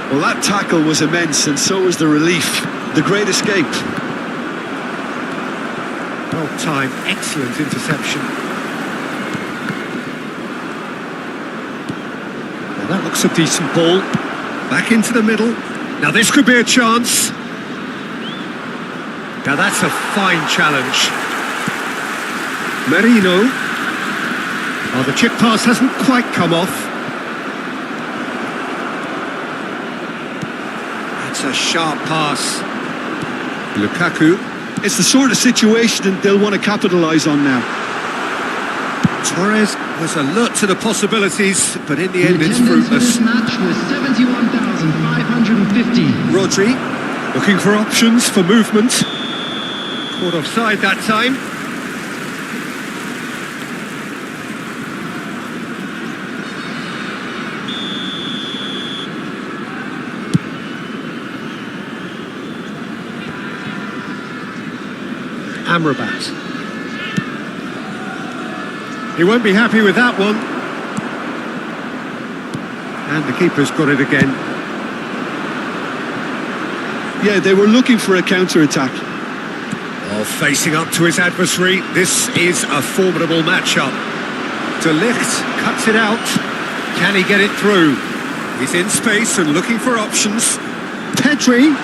Well, that tackle was immense, and so was the relief. The great escape. Well timed, excellent interception. Now that looks a decent ball. Back into the middle. Now this could be a chance. Now that's a fine challenge. Merino. Oh, the chip pass hasn't quite come off. That's a sharp pass. Lukaku. It's the sort of situation they'll want to capitalise on now. Torres was alert to the possibilities, but in the end it's attendance for fruitless. this match was 71,550. Rodri looking for options for movement. Caught offside that time. Amrabat. He won't be happy with that one. And the keeper's got it again. Yeah, they were looking for a counter-attack. Oh, facing up to his adversary, this is a formidable matchup. De Ligt cuts it out. Can he get it through? He's in space and looking for options. Pedri.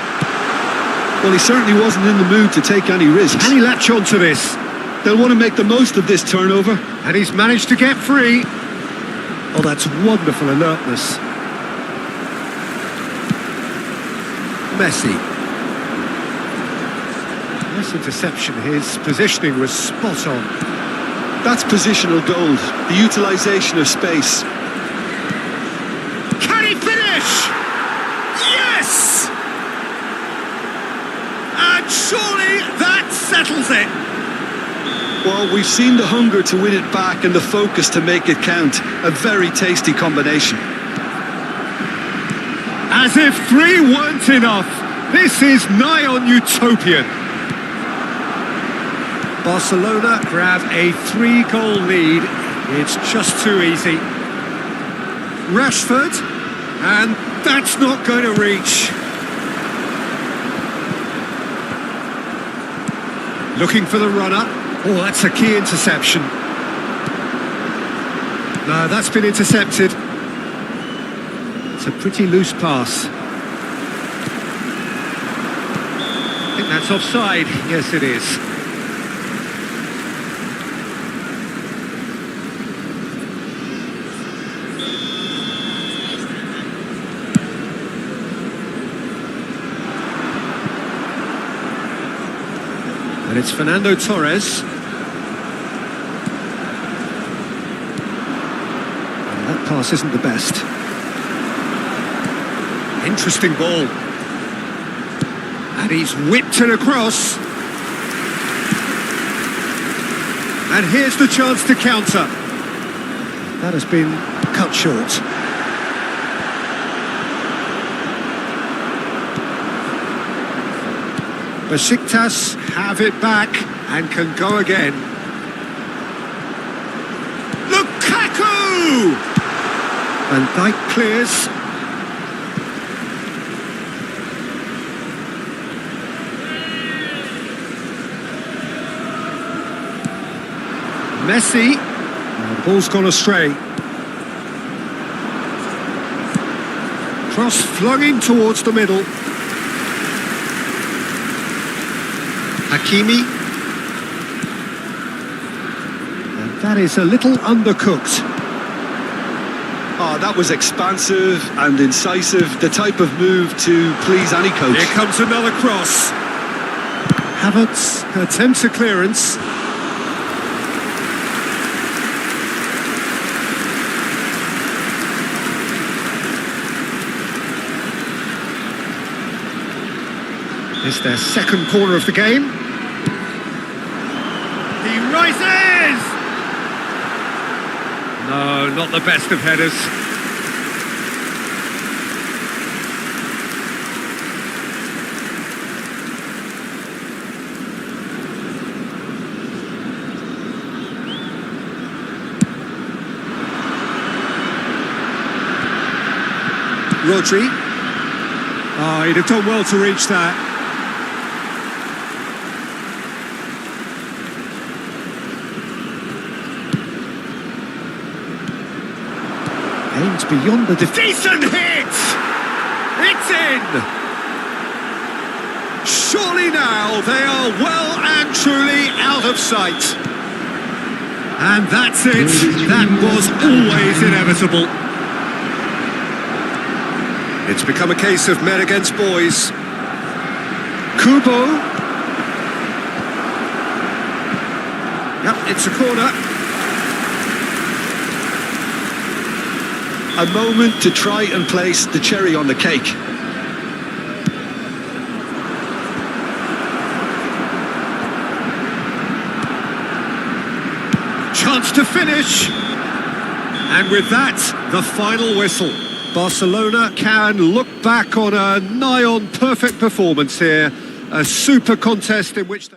Well, he certainly wasn't in the mood to take any risks. Can he latch onto this? They'll want to make the most of this turnover. And he's managed to get free. Oh, that's wonderful alertness. Messi. Nice interception. His positioning was spot on. That's positional gold, the utilisation of space. Can he finish? Yes! And surely that settles it. Well, we've seen the hunger to win it back and the focus to make it count. A very tasty combination. As if 3 weren't enough. This is nigh on utopian. Barcelona grab a 3-goal lead. It's just too easy. Rashford, and that's not going to reach. Looking for the runner. Oh, that's a key interception. No, that's been intercepted. It's a pretty loose pass. I think that's offside. Yes, it is. And it's Fernando Torres. And that pass isn't the best. Interesting ball. And he's whipped it across. And here's the chance to counter. That has been cut short. Besiktas have it back and can go again. Lukaku! Van Dijk clears. Messi. Oh, the ball's gone astray. Cross flung in towards the middle. Hakimi. And that is a little undercooked. Oh, that was expansive and incisive, the type of move to please any coach. Here comes another cross. Havertz attempts a clearance. It's their second corner of the game. He rises! No, not the best of headers. Rodri. Oh, he'd have done well to reach that. Aims beyond the decent hit! It's in! Surely now they are well and truly out of sight. And that's it. That was always inevitable. It's become a case of men against boys. Kubo. Yep, it's a corner. A moment to try and place the cherry on the cake. Chance to finish. And with that, the final whistle. Barcelona can look back on a nigh-on perfect performance here. A super contest in which they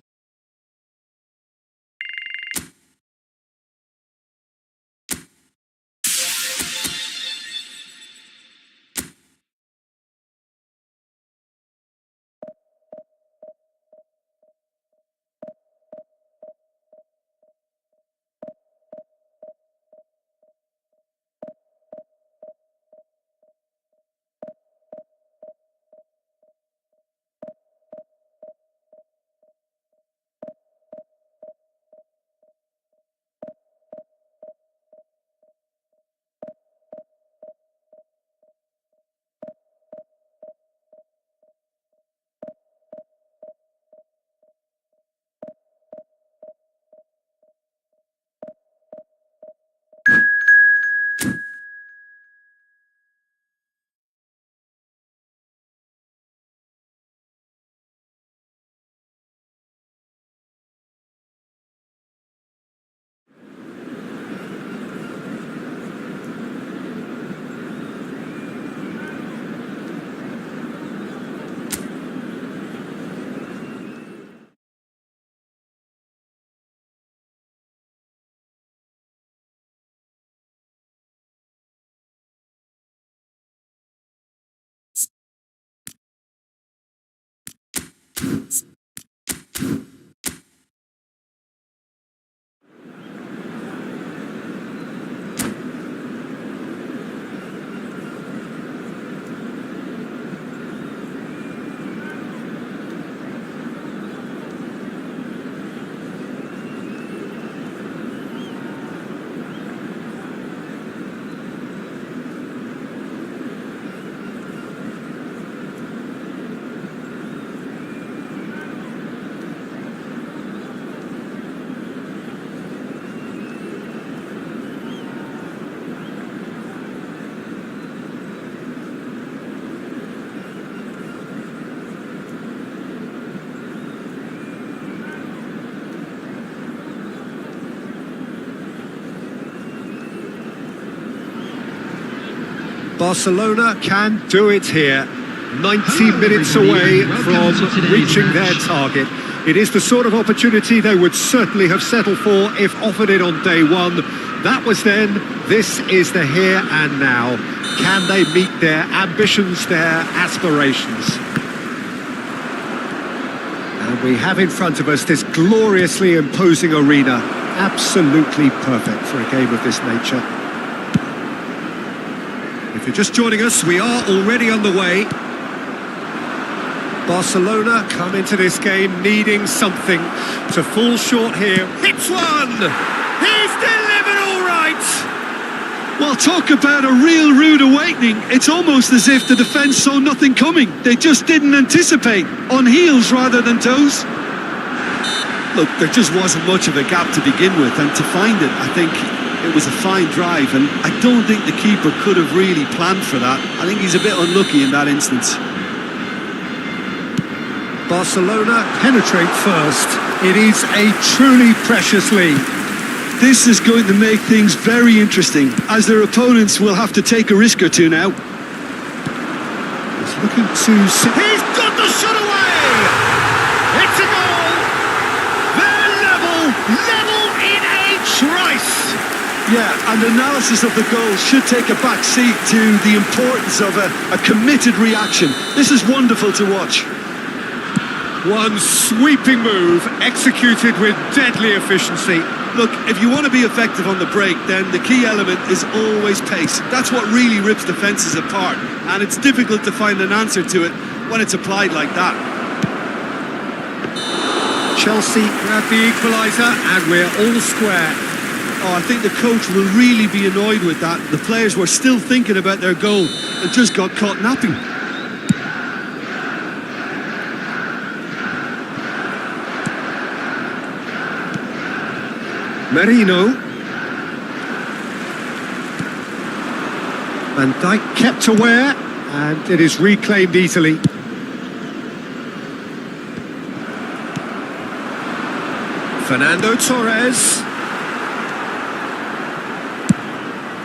Barcelona can do it here. 90 minutes away from reaching their target. It is the sort of opportunity they would certainly have settled for if offered it on day one. That was then, this is the here and now. Can they meet their ambitions, their aspirations? And we have in front of us this gloriously imposing arena. Absolutely perfect for a game of this nature. If you're just joining us, we are already on the way. Barcelona come into this game needing something to fall short here. Hits one! He's delivered all right! Well, talk about a real rude awakening. It's almost as if the defence saw nothing coming. They just didn't anticipate. On heels rather than toes. Look, there just wasn't much of a gap to begin with, and to find it, I think it was a fine drive, and I don't think the keeper could have really planned for that. I think he's a bit unlucky in that instance. Barcelona penetrate first. It is a truly precious lead. This is going to make things very interesting, as their opponents will have to take a risk or two now. He's looking to... He's got the shot away! It's a goal! They're level in a trice! Yeah, and analysis of the goal should take a back seat to the importance of a committed reaction. This is wonderful to watch. One sweeping move, executed with deadly efficiency. Look, if you want to be effective on the break, then the key element is always pace. That's what really rips defences apart, and it's difficult to find an answer to it when it's applied like that. Chelsea grab the equaliser, and we're all square. Oh, I think the coach will really be annoyed with that. The players were still thinking about their goal and just got caught napping. Merino. Van Dijk kept aware, and it is reclaimed easily. Fernando Torres.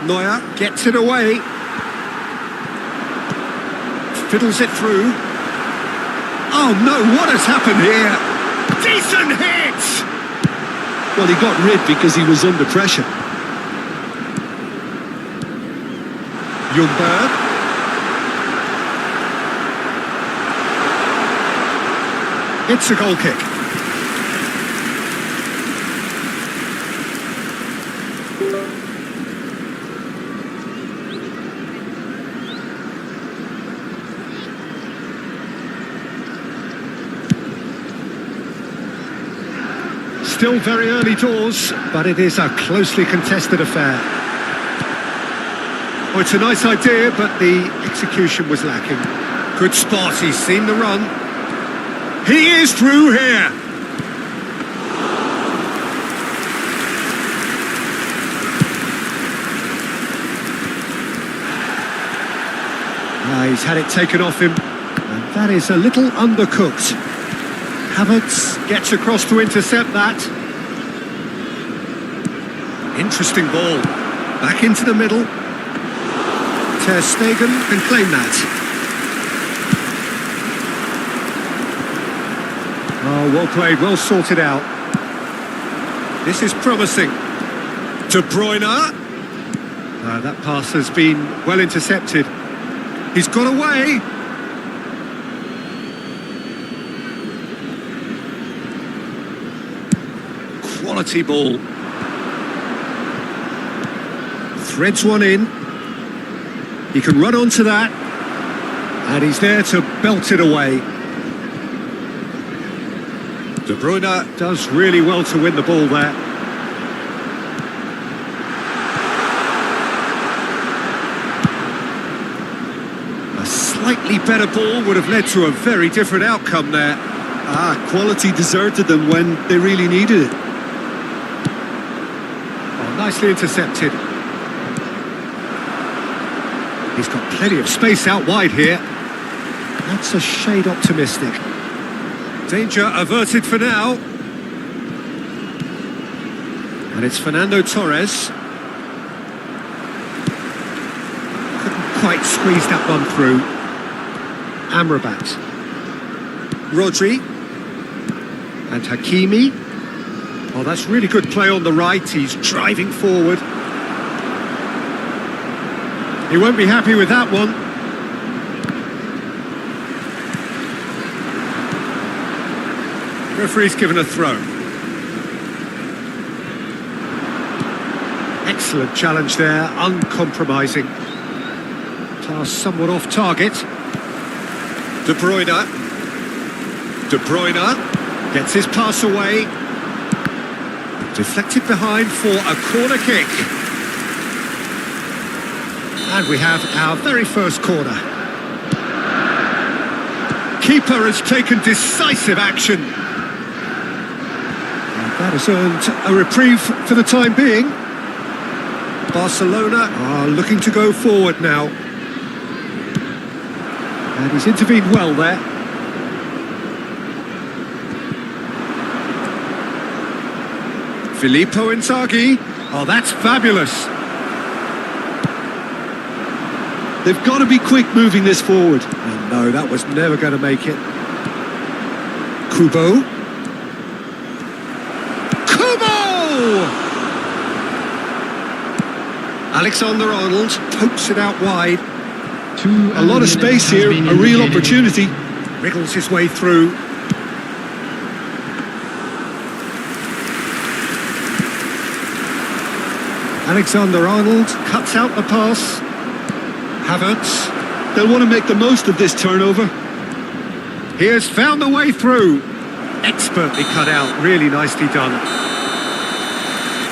Neuer gets it away. Fiddles it through. Oh no, what has happened here? Decent hit! Well, he got rid because he was under pressure. Ljungberg. It's a goal kick. Still very early doors, but it is a closely contested affair. Oh, it's a nice idea, but the execution was lacking. Good spot, he's seen the run. He is through here! He's had it taken off him, and that is a little undercooked. Havertz gets across to intercept that. Interesting ball. Back into the middle. Ter Stegen can claim that. Oh, well played, well sorted out. This is promising. De Bruyne. That pass has been well intercepted. He's got away. Quality ball. Threads one in. He can run onto that. And he's there to belt it away. De Bruyne does really well to win the ball there. A slightly better ball would have led to a very different outcome there. Quality deserted them when they really needed it. Oh, nicely intercepted. He's got plenty of space out wide here. That's a shade optimistic. Danger averted for now. And it's Fernando Torres. Couldn't quite squeeze that one through. Amrabat. Rodri. And Hakimi. Oh, that's really good play on the right. He's driving forward. He won't be happy with that one. Referee's given a throw. Excellent challenge there, uncompromising. Pass somewhat off target. De Bruyne. De Bruyne gets his pass away. Deflected behind for a corner kick. And we have our very first corner. Keeper has taken decisive action. And that has earned a reprieve for the time being. Barcelona are looking to go forward now. And he's intervened well there. Filippo Inzaghi. Oh, that's fabulous. They've got to be quick moving this forward. Oh, no, that was never going to make it. Kubo. Kubo! Alexander-Arnold pokes it out wide. A lot of space here, a real opportunity. Wriggles his way through. Alexander-Arnold cuts out the pass. Havertz. They'll want to make the most of this turnover. He has found the way through. Expertly cut out, really nicely done.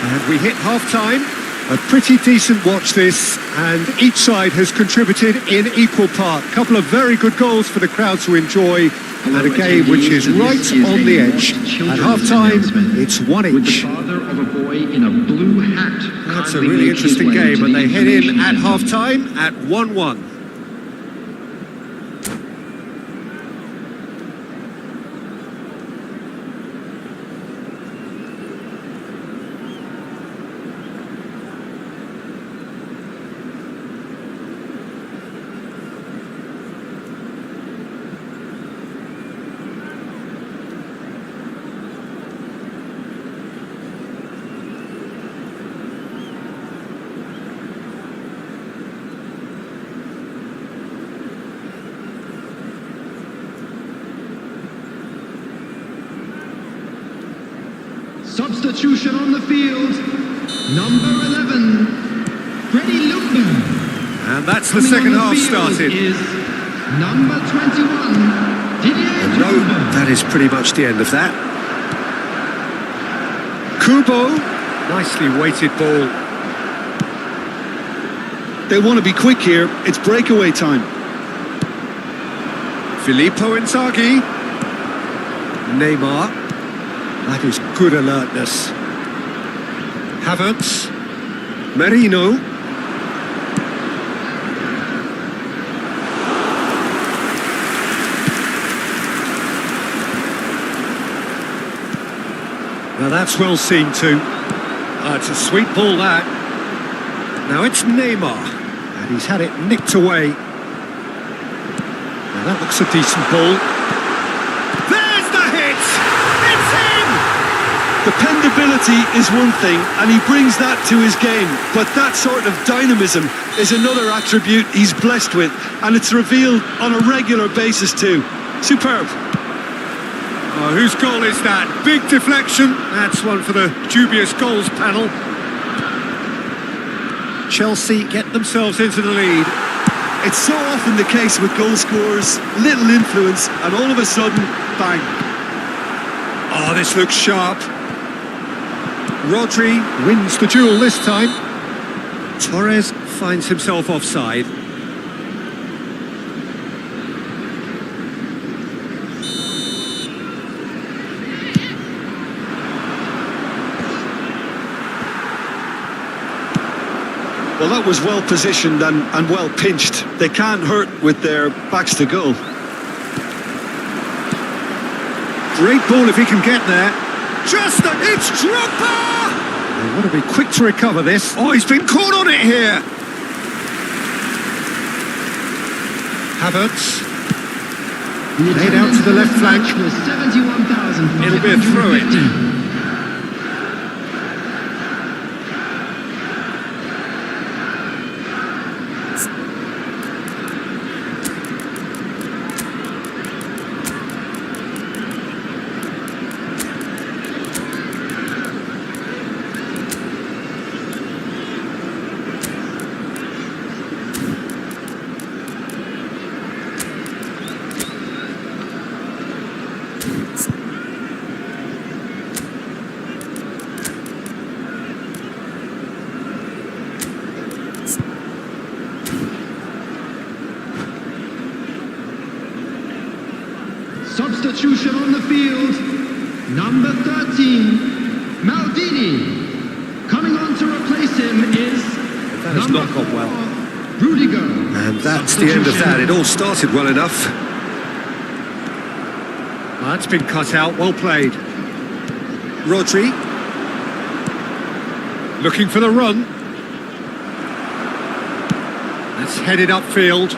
And we hit half-time. A pretty decent watch this, and each side has contributed in equal part. A couple of very good goals for the crowd to enjoy, and a game which is right on the edge. At half-time, it's 1-1. With the father of a boy in a blue hat. That's a really interesting game, and they head in at half-time at 1-1. Substitution on the field. Number 11, Freddie Lumber. And that's the second half started. Is number 21, Didier No, Drogba. that is pretty much the end of that. Kubo, nicely weighted ball. They want to be quick here. It's breakaway time. Filippo Inzaghi. Neymar. That is good alertness. Havertz. Merino. Now that's well seen too. It's a sweet ball that. Now it's Neymar. And he's had it nicked away. Now that looks a decent ball. There's the hit! It's in! Dependability is one thing, and he brings that to his game. But that sort of dynamism is another attribute he's blessed with, and it's revealed on a regular basis too. Superb. Oh, whose goal is that? Big deflection. That's one for the dubious goals panel. Chelsea get themselves into the lead. It's so often the case with goal scorers, little influence, and all of a sudden, bang. Oh, this looks sharp. Rodri wins the duel this time. Torres finds himself offside. Well, that was well positioned and well pinched. They can't hurt with their backs to goal. Great ball if he can get there. It's Drogba! They want to be quick to recover this. Oh, he's been caught on it here. Havertz. Laid out to the left flank. It'll be a throw-in. Substitution on the field, number 13, Maldini. Coming on to replace him is That has not gone well. Rudiger. And that's the end of that. It all started well enough. That's been cut out. Well played. Rodri. Looking for the run. That's headed upfield.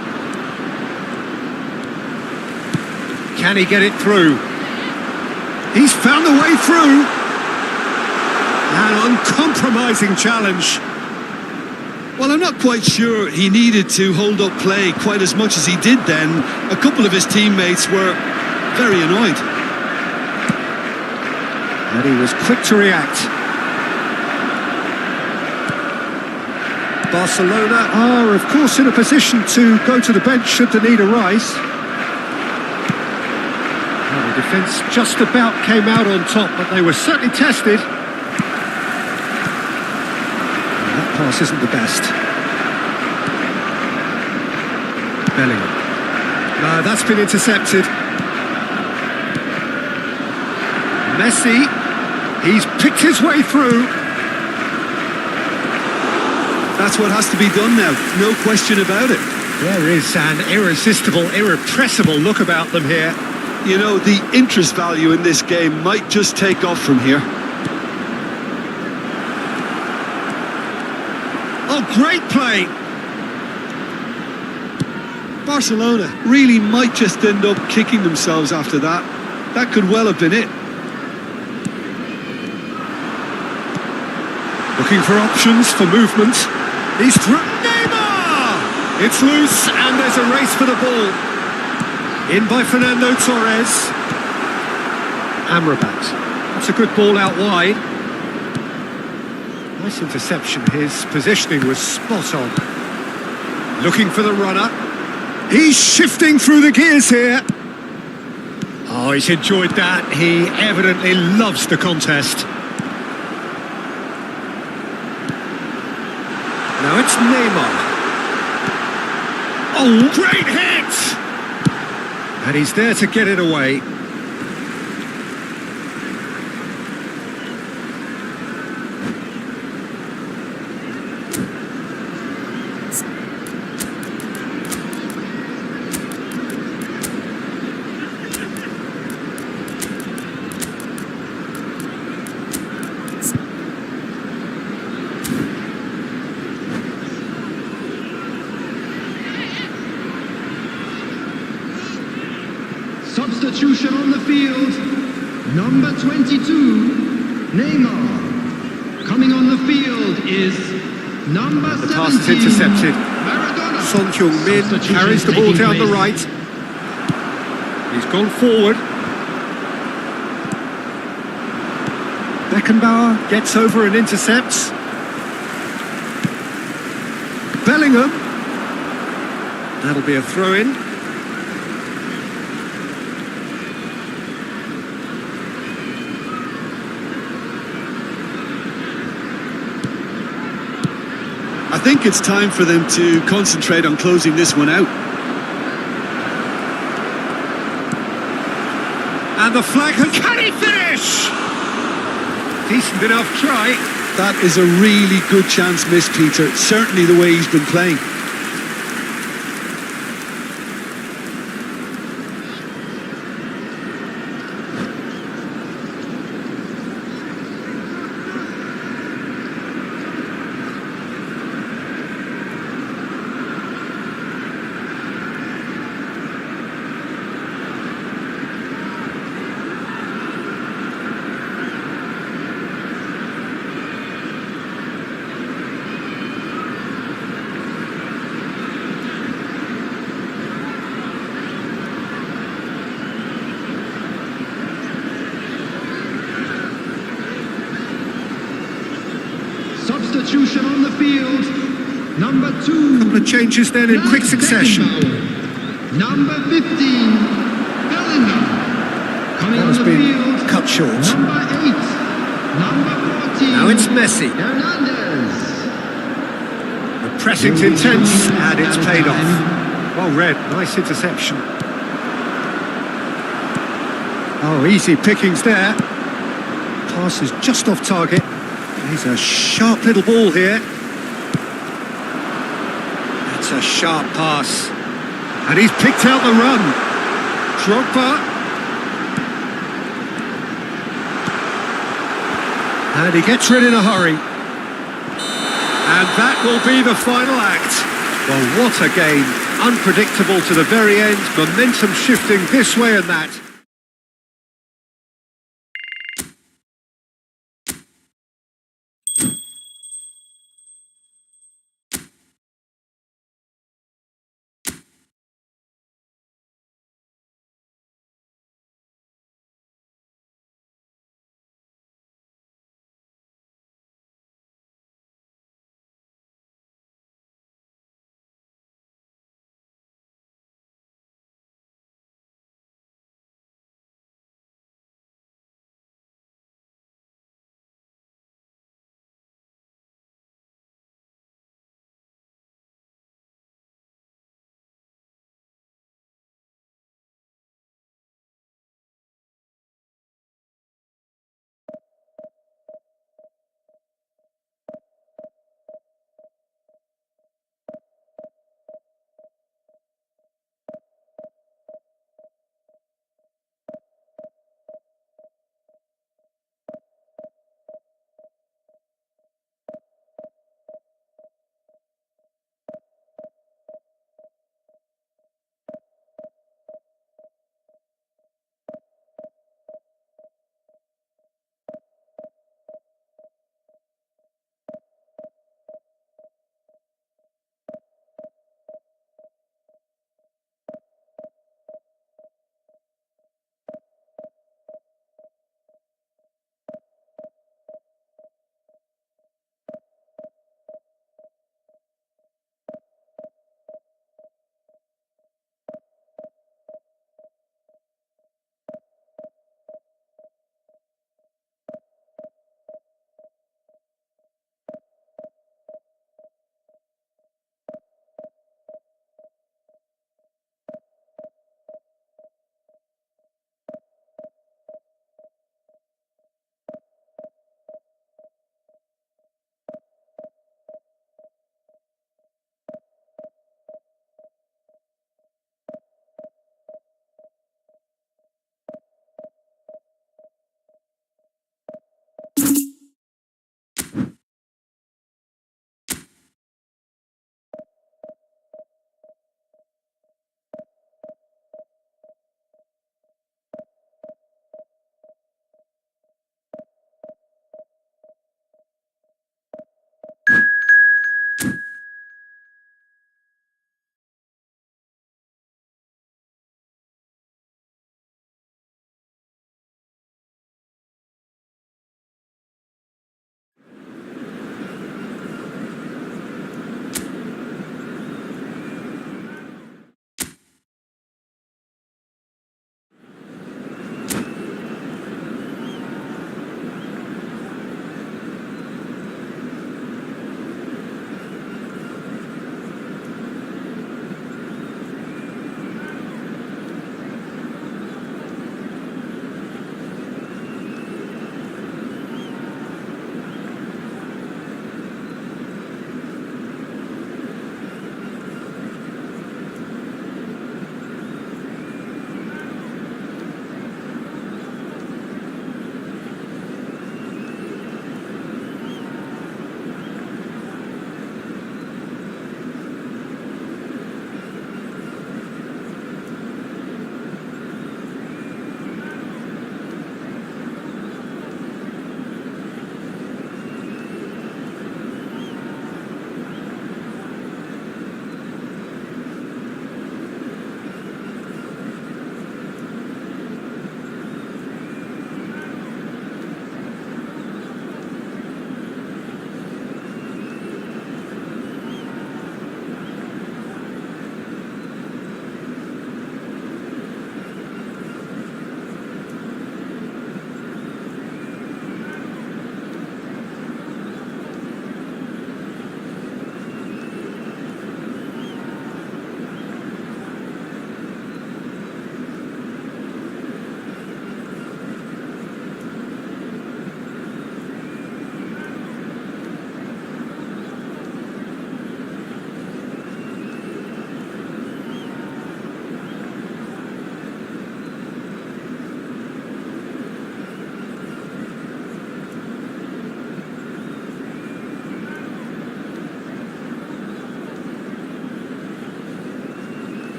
Can he get it through? He's found the way through. An uncompromising challenge. Well, I'm not quite sure he needed to hold up play quite as much as he did then. A couple of his teammates were very annoyed. And he was quick to react. Barcelona are, of course, in a position to go to the bench should the need arise. Well, the defence just about came out on top, but they were certainly tested. That pass isn't the best. Bellingham. No, that's been intercepted. Messi. He's picked his way through. That's what has to be done now, no question about it. There is an irresistible, irrepressible look about them here. You know, the interest value in this game might just take off from here. Oh, great play! Barcelona really might just end up kicking themselves after that. That could well have been it. Looking for options for movement. He's through. Neymar! It's loose and there's a race for the ball. In by Fernando Torres. Amrabat. That's a good ball out wide. Nice interception. His positioning was spot on. Looking for the runner. He's shifting through the gears here. Oh, he's enjoyed that. He evidently loves the contest. Now it's Neymar. Oh, great hit! And he's there to get it away. Substitution on the field, number 22, Neymar. Coming on the field is number 17. The pass is intercepted. Maradona. Son Heung-min carries the ball down the right. He's gone forward. Beckenbauer gets over and intercepts. Bellingham. That'll be a throw-in. I think it's time for them to concentrate on closing this one out. And the flag has... Can he finish? Decent enough try. That is a really good chance missed, Peter. Certainly the way he's been playing. substitution on the field. Number 2. Couple of changes then in quick succession. Number 15, Elena. Coming That on has the been field. cut short. Number 8. Number 14. Now it's Messi. Hernandez. The pressing's intense and it's paid off. Well read, nice interception. Oh, easy pickings there. Pass is just off target. He's a sharp little ball here. That's a sharp pass. And he's picked out the run. Drogba. And he gets rid in a hurry. And that will be the final act. Well, what a game. Unpredictable to the very end. Momentum shifting this way and that.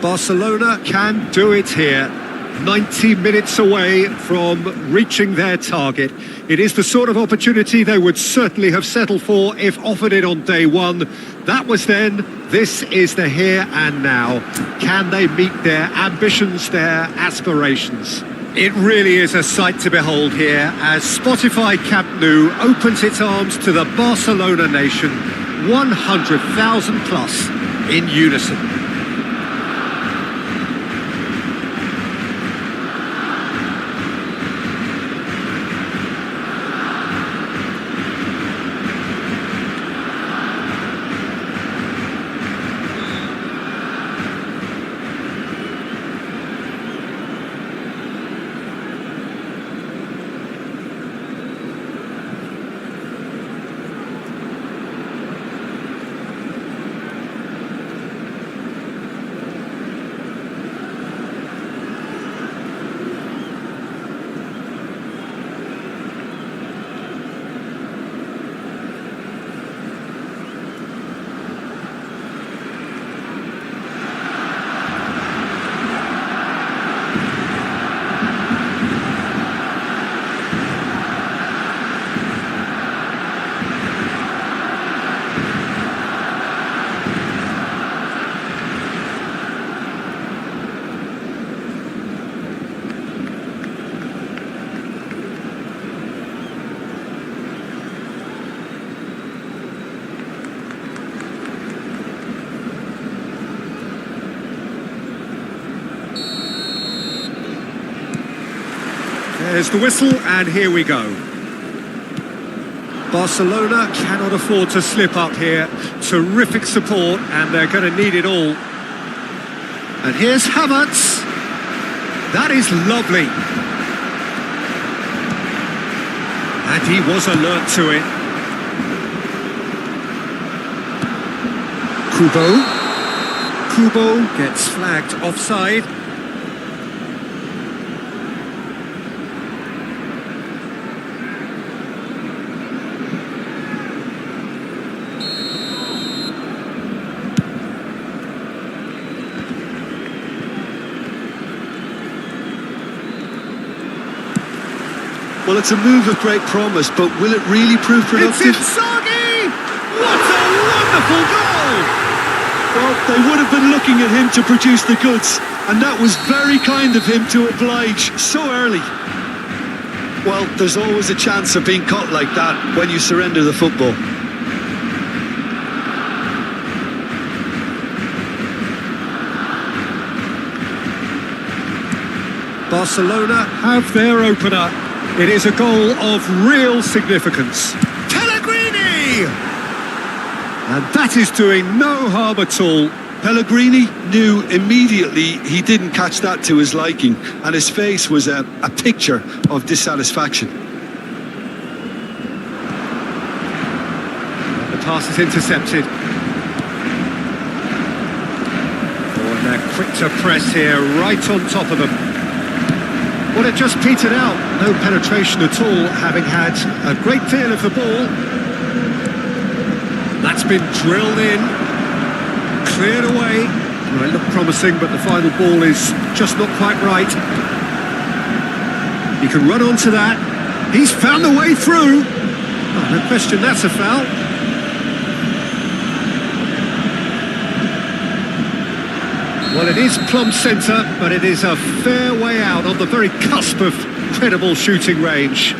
Barcelona can do it here. 90 minutes away from reaching their target. It is the sort of opportunity they would certainly have settled for if offered it on day one. That was then, this is the here and now. Can they meet their ambitions, their aspirations? It really is a sight to behold here as Spotify Camp Nou opens its arms to the Barcelona nation, 100,000 plus in unison. There's the whistle, and here we go. Barcelona cannot afford to slip up here. Terrific support, and they're going to need it all. And here's Havertz. That is lovely. And he was alert to it. Kubo gets flagged offside. Well, it's a move of great promise, but will it really prove productive? It's Inzaghi! What a wonderful goal! Well, they would have been looking at him to produce the goods, and that was very kind of him to oblige so early. Well, there's always a chance of being caught like that when you surrender the football. Barcelona have their opener. It is a goal of real significance. Pellegrini! And that is doing no harm at all. Pellegrini knew immediately he didn't catch that to his liking, and his face was a picture of dissatisfaction. The pass is intercepted. Oh, and they're quick to press here, right on top of them. Well, it just petered out. No penetration at all, having had a great deal of the ball. That's been drilled in, cleared away. Well, it looked promising, but the final ball is just not quite right. He can run onto that. He's found a way through. Oh, no question, that's a foul. Well, it is plumb centre, but it is a fair way out on the very cusp of credible shooting range.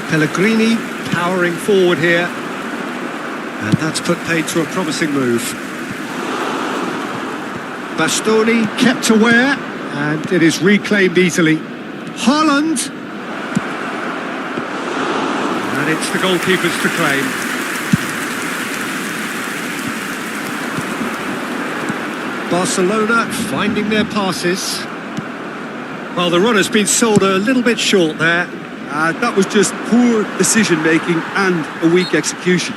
Pellegrini powering forward here, and that's put paid to a promising move. Bastoni kept aware, and it is reclaimed easily. Haaland, and it's the goalkeepers to claim. Barcelona finding their passes. Well, the run has been sold a little bit short there. That was just poor decision-making and a weak execution.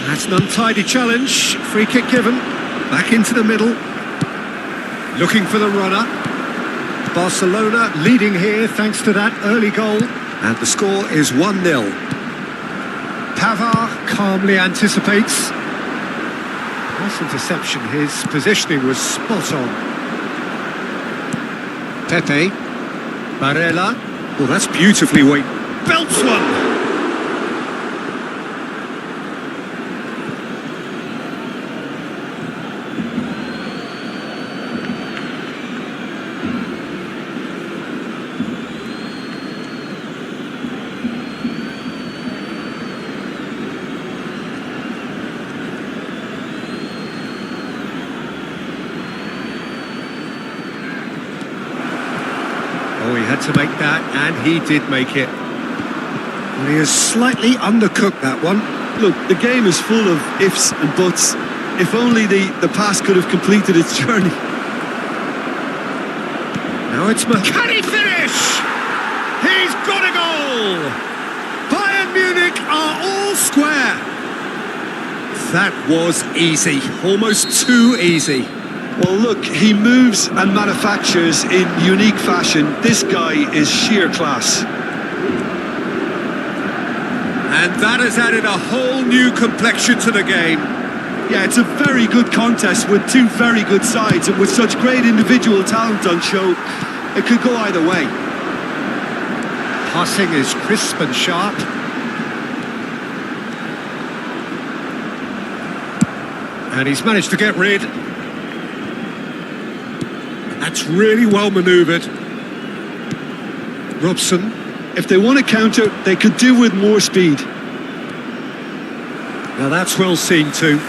That's an untidy challenge. Free kick given. Back into the middle. Looking for the runner. Barcelona leading here thanks to that early goal. And the score is 1-0. Pavard calmly anticipates. Nice interception. His positioning was spot on. Pepe. Barella. Well, that's beautifully weighted. Belts one! Oh, he had to make that, and he did make it. Well, he is slightly undercooked, that one. Look, the game is full of ifs and buts. If only the pass could have completed its journey. Now it's Can he finish? He's got a goal! Bayern Munich are all square. That was easy, almost too easy. Well, look, he moves and manufactures in unique fashion. This guy is sheer class. And that has added a whole new complexion to the game. Yeah, it's a very good contest with two very good sides, and with such great individual talent on show, it could go either way. Passing is crisp and sharp. And he's managed to get rid. That's really well manoeuvred. Robson. If they want to counter, they could do with more speed. Now that's well seen too.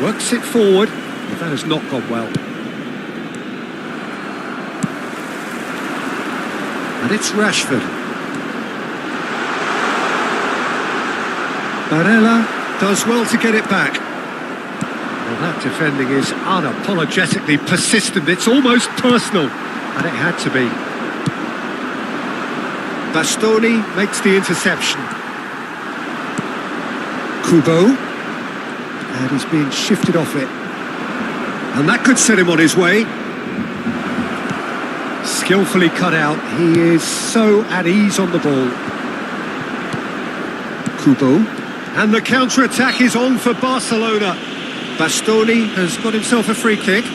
Works it forward, but that has not gone well. And it's Rashford. Barella does well to get it back. Well, that defending is unapologetically persistent. It's almost personal, and it had to be. Bastoni makes the interception. Kubo. And he's being shifted off it. And that could set him on his way. Skillfully cut out. He is so at ease on the ball. Kubo. And the counter-attack is on for Barcelona. Bastoni has got himself a free kick.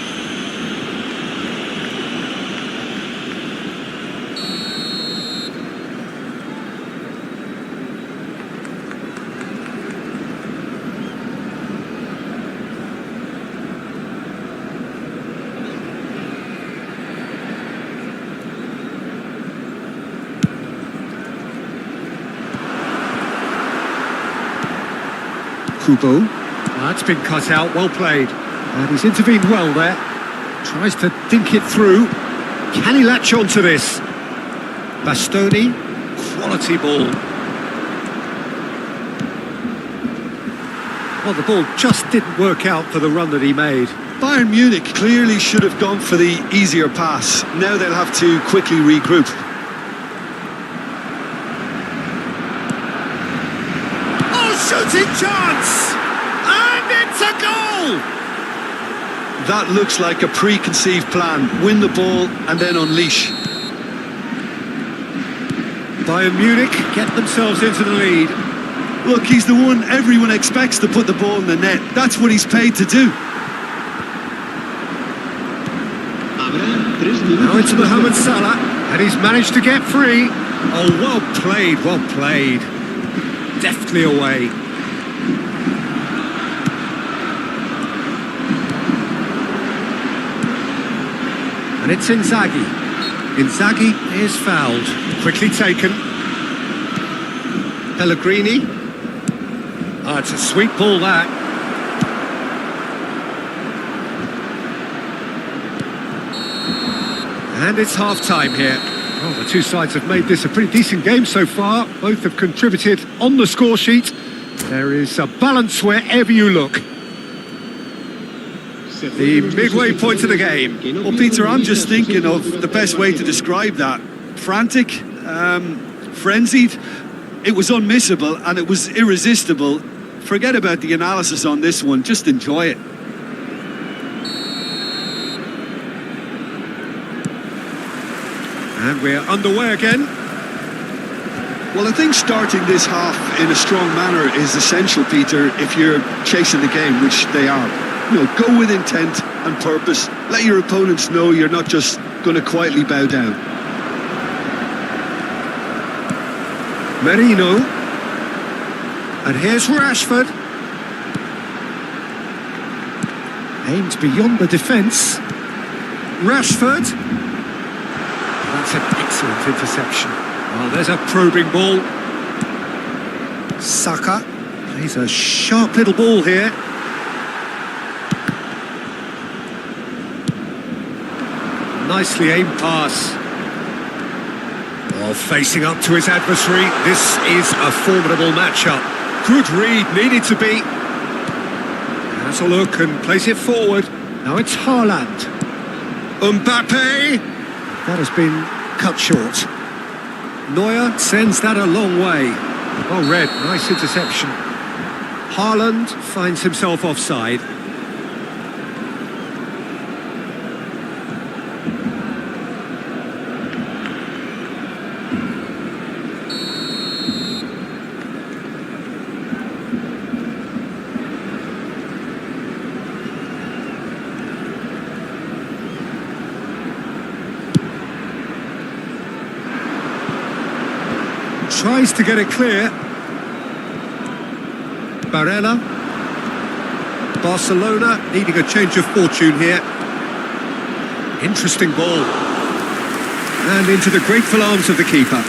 Kubo. That's been cut out, well played. And he's intervened well there. Tries to dink it through. Can he latch on to this? Bastoni, quality ball. Well, the ball just didn't work out for the run that he made. Bayern Munich clearly should have gone for the easier pass. Now they'll have to quickly regroup. Shooting chance! And it's a goal! That looks like a preconceived plan. Win the ball and then unleash. Bayern Munich get themselves into the lead. Look, he's the one everyone expects to put the ball in the net. That's what he's paid to do. Now it's Mohamed Salah, and he's managed to get free. Oh, well played, well played. Deftly away. And it's Inzaghi. Inzaghi is fouled. Quickly taken. Pellegrini. Oh, it's a sweet ball, that. And it's half-time here. Well, the two sides have made this a pretty decent game so far. Both have contributed on the score sheet. There is a balance wherever you look. The midway point of the game. Well, Peter, I'm just thinking of the best way to describe that. Frantic, frenzied. It was unmissable and it was irresistible. Forget about the analysis on this one. Just enjoy it. And we're underway again. Well, I think starting this half in a strong manner is essential, Peter, if you're chasing the game, which they are. You know, go with intent and purpose. Let your opponents know you're not just going to quietly bow down. Merino. And here's Rashford. Aimed beyond the defence. Rashford. That's an excellent interception. Oh, there's a probing ball. Saka plays a sharp little ball here. Nicely aimed pass. Oh, facing up to his adversary. This is a formidable matchup. Good read, needed to be. Has a look and plays it forward. Now it's Haaland. Mbappe. That has been cut short. Neuer sends that a long way. Well read, nice interception. Haaland finds himself offside. Tries to get it clear. Barella. Barcelona needing a change of fortune here. Interesting ball. And into the grateful arms of the keeper.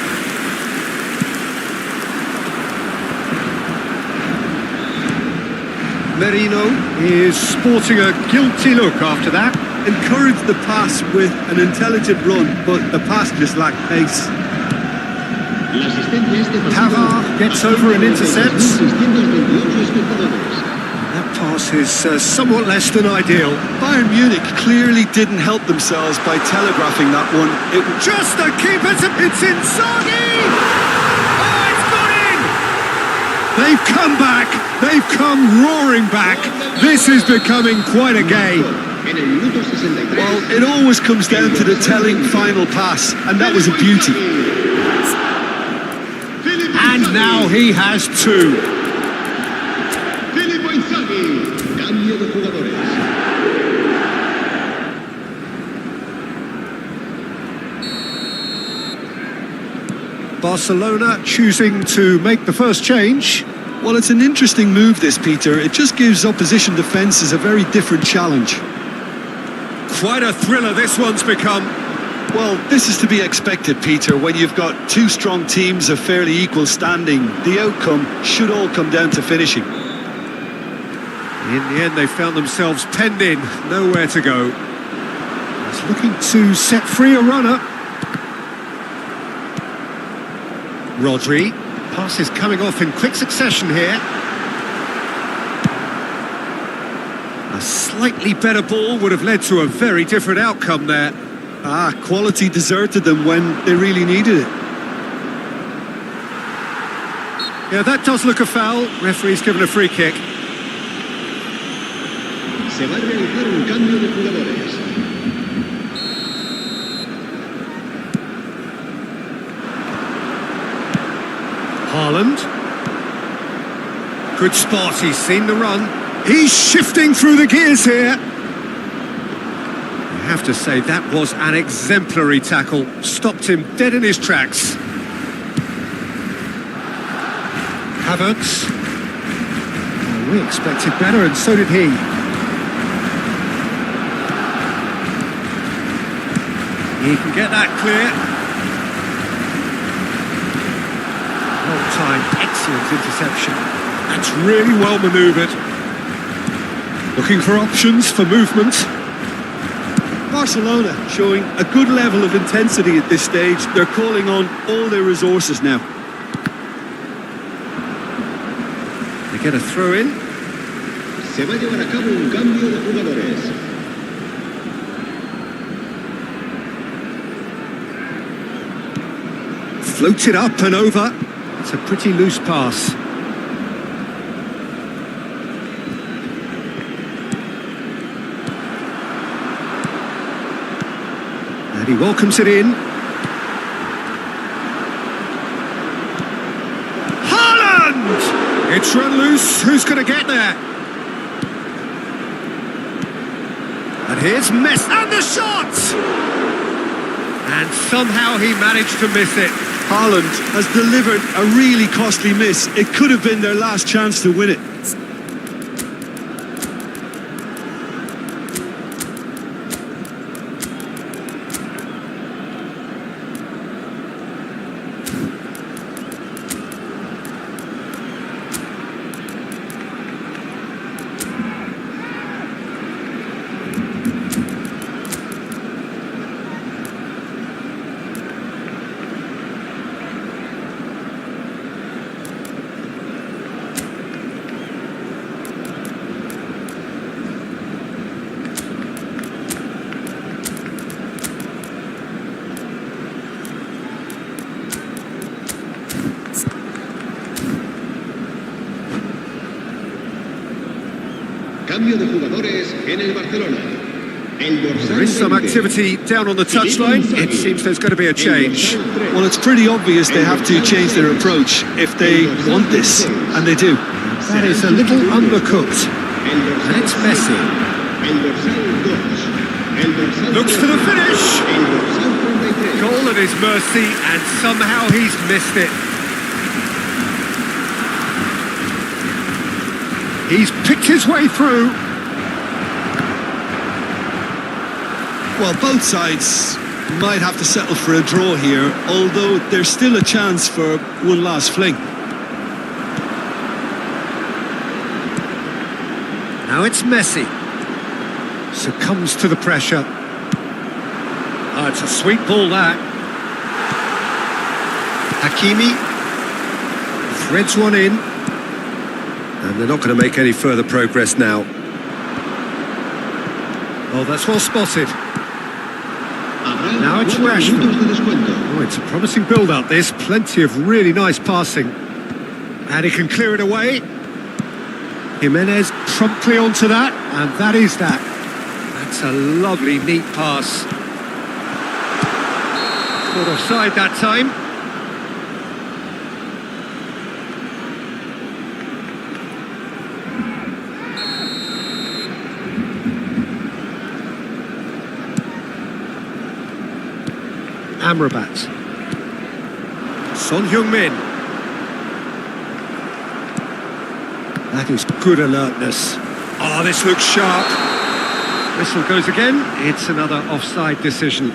Merino is sporting a guilty look after that. Encourage the pass with an intelligent run, but the pass just lacked pace. Pavard gets over and intercepts. That pass is somewhat less than ideal. Bayern Munich clearly didn't help themselves by telegraphing that one. It was just the keeper. It's Inzaghi! Oh, it's gone in! They've come back. They've come roaring back. This is becoming quite a game. Well, it always comes down to the telling final pass, and that was a beauty. And now he has two. Barcelona choosing to make the first change. Well, it's an interesting move, this, Peter. It just gives opposition defences a very different challenge. Quite a thriller this one's become. Well, this is to be expected, Peter. When you've got two strong teams of fairly equal standing, the outcome should all come down to finishing. In the end, they found themselves penned in, nowhere to go. He's looking to set free a runner. Rodri. Pass is coming off in quick succession here. A slightly better ball would have led to a very different outcome there. Quality deserted them when they really needed it. Yeah, that does look a foul. Referee's given a free kick. Se va a realizar un cambio de jugadores. Haaland. Good spot, he's seen the run. He's shifting through the gears here. I have to say, that was an exemplary tackle. Stopped him dead in his tracks. Havertz. Oh, we expected better, and so did he. He can get that clear. Well-timed, excellent interception. That's really well manoeuvred. Looking for options for movement. Barcelona showing a good level of intensity at this stage. They're calling on all their resources now. They get a throw in. Se va a llevar a cabo un cambio de jugadores. Floated up and over. It's a pretty loose pass. And he welcomes it in. It's run loose. Who's going to get there? And here's Messi. And the shot! And somehow he managed to miss it. Haaland has delivered a really costly miss. It could have been their last chance to win it. Cambio de jugadores en el Barcelona. El dorsal There is some 20. activity down on the touchline. It seems there's going to be a change. Well, it's pretty obvious they have to change their approach if they want this, and they do. That is a little undercooked. El dorsal And it's Messi. El dorsal 2. El dorsal Looks for the 13. finish. El dorsal 33. Goal at his mercy, and somehow he's missed it. He's picked his way through. Well, both sides might have to settle for a draw here, although there's still a chance for one last fling. Now it's Messi. Succumbs to the pressure. Oh, it's a sweet ball, that. Hakimi threads one in. And they're not going to make any further progress now. Oh, that's well spotted. Now it's Rashford. Oh, it's a promising build-up, this. Plenty of really nice passing. And he can clear it away. Jimenez promptly onto that, and that is that. That's a lovely, neat pass. Caught offside that time. Amrabat. Son Heung-min. That is good alertness. Oh, this looks sharp. Whistle goes again. It's another offside decision.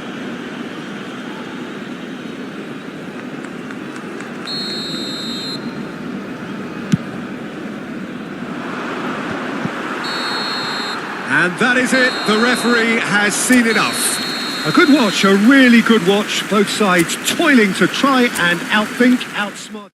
And that is it. The referee has seen enough. A good watch, a really good watch. Both sides toiling to try and outthink, outsmart.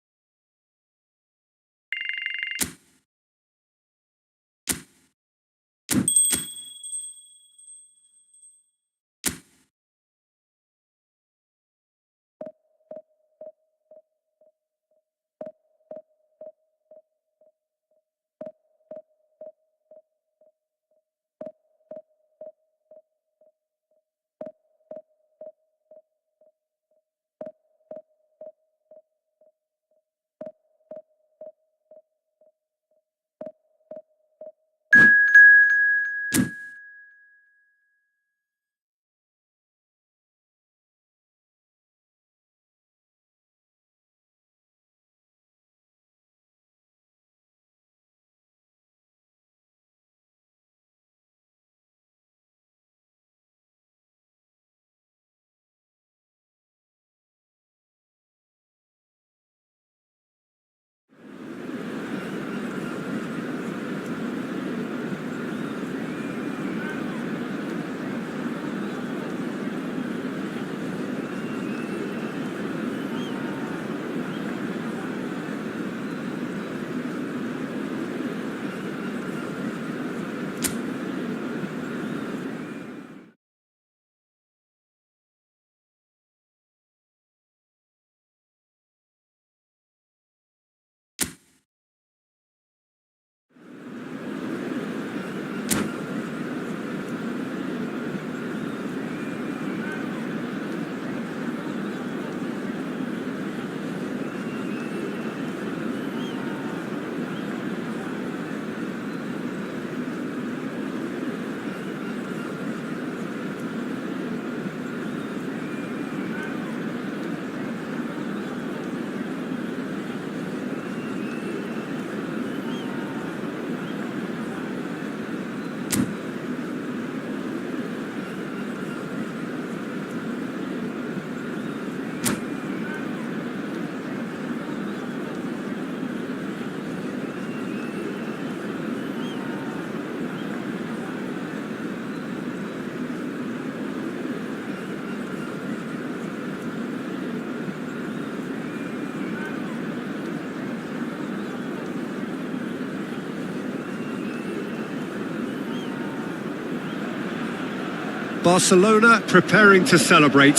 Barcelona preparing to celebrate.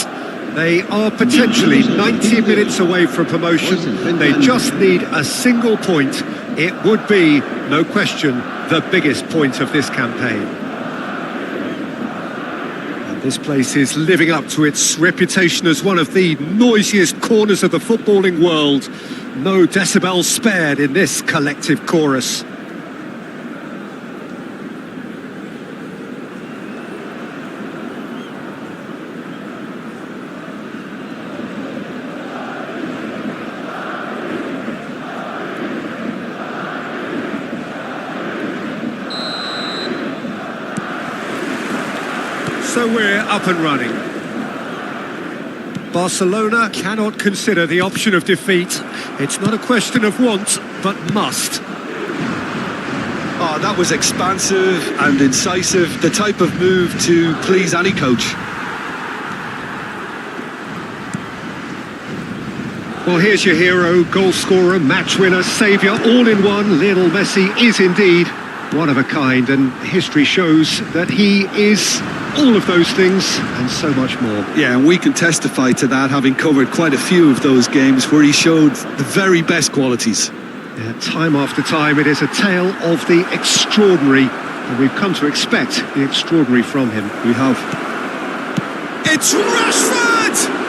They are potentially 90 minutes away from promotion. They just need a single point. It would be, no question, the biggest point of this campaign. And this place is living up to its reputation as one of the noisiest corners of the footballing world. No decibels spared in this collective chorus. So we're up and running. Barcelona cannot consider the option of defeat. It's not a question of want, but must. Oh, that was expansive and incisive, the type of move to please any coach. Well, here's your hero, goal scorer, match winner, saviour, all in one. Lionel Messi is indeed one of a kind, and history shows that he is all of those things and so much more. Yeah, and we can testify to that, having covered quite a few of those games where he showed the very best qualities. Yeah, time after time, it is a tale of the extraordinary, and we've come to expect the extraordinary from him. We have. It's Rashford!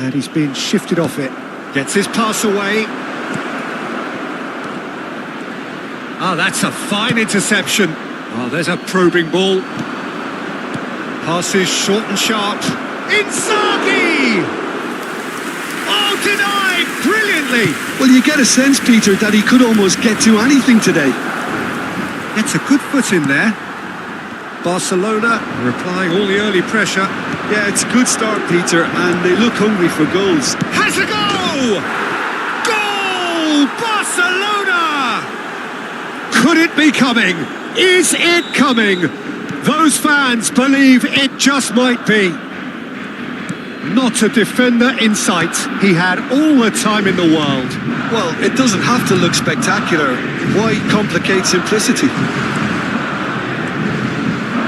And he's been shifted off it. Gets his pass away. Oh, that's a fine interception. Oh, there's a probing ball. Passes short and sharp. Inzaghi! Oh, denied brilliantly. Well, you get a sense, Peter, that he could almost get to anything today. Gets a good foot in there. Barcelona replying all the early pressure. Yeah, it's a good start, Peter, and they look hungry for goals. Has a goal! Goal! Barcelona! Could it be coming? Is it coming? Those fans believe it just might be. Not a defender in sight. He had all the time in the world. Well, it doesn't have to look spectacular. Why complicate simplicity?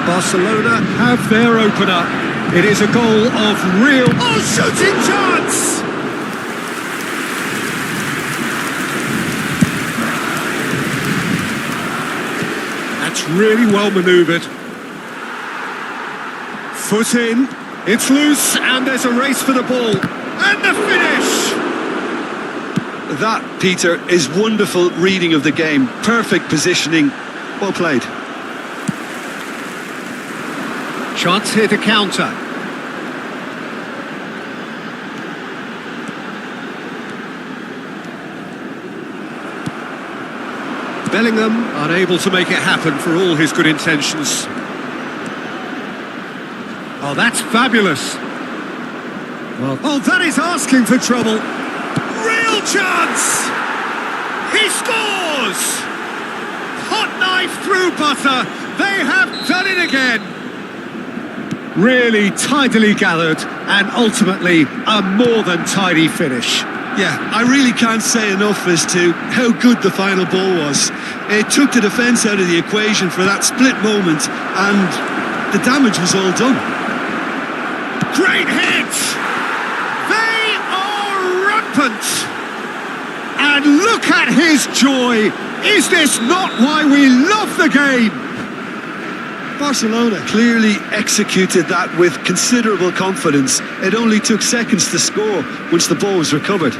Barcelona have their opener. It is a goal of real... Oh, shooting chance! That's really well manoeuvred. Foot in, it's loose, and there's a race for the ball. And the finish! That, Peter, is wonderful reading of the game. Perfect positioning. Well played. Chance here to counter. Bellingham unable to make it happen for all his good intentions. Oh, that's fabulous. Well, oh, that is asking for trouble. Real chance! He scores! Hot knife through butter. They have done it again. Really tidily gathered and ultimately a more than tidy finish. Yeah, I really can't say enough as to how good the final ball was. It took the defence out of the equation for that split moment, and the damage was all done. Great hit! They are rampant! And look at his joy! Is this not why we love the game? Barcelona clearly executed that with considerable confidence. It only took seconds to score once the ball was recovered.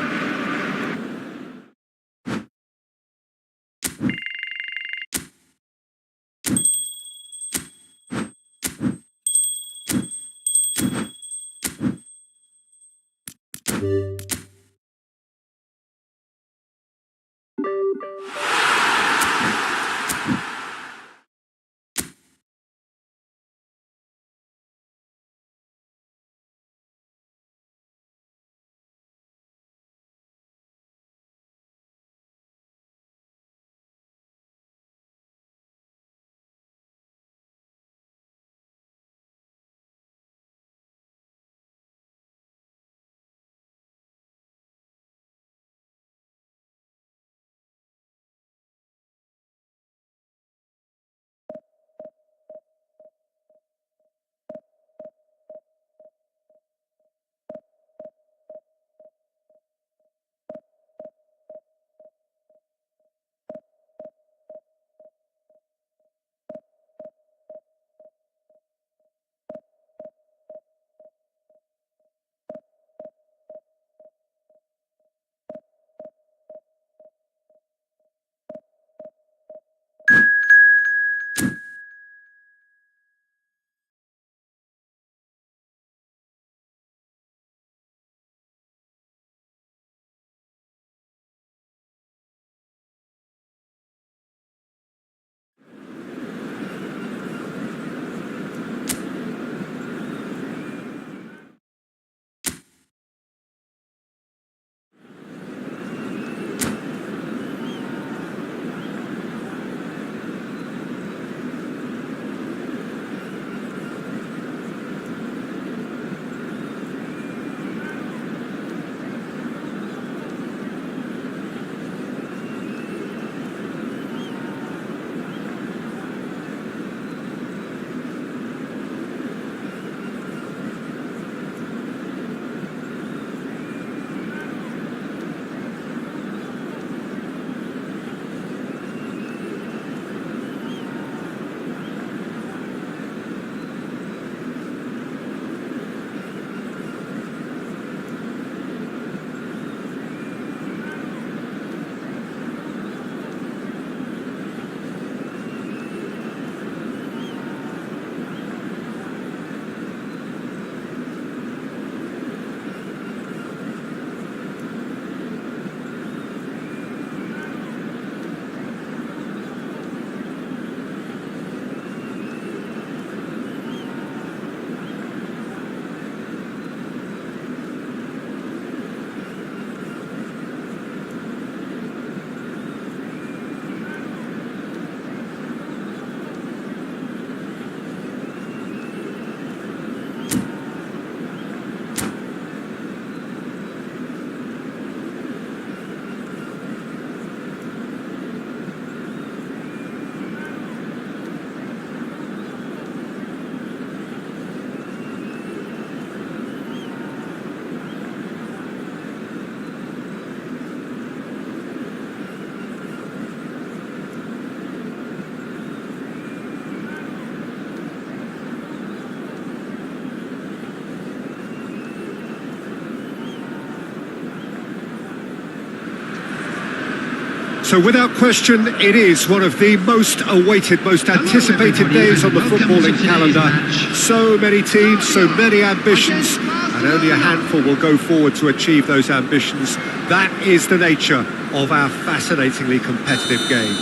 So without question, it is one of the most awaited, most anticipated days on the footballing calendar. So many teams, so many ambitions, and only a handful will go forward to achieve those ambitions. That is the nature of our fascinatingly competitive game.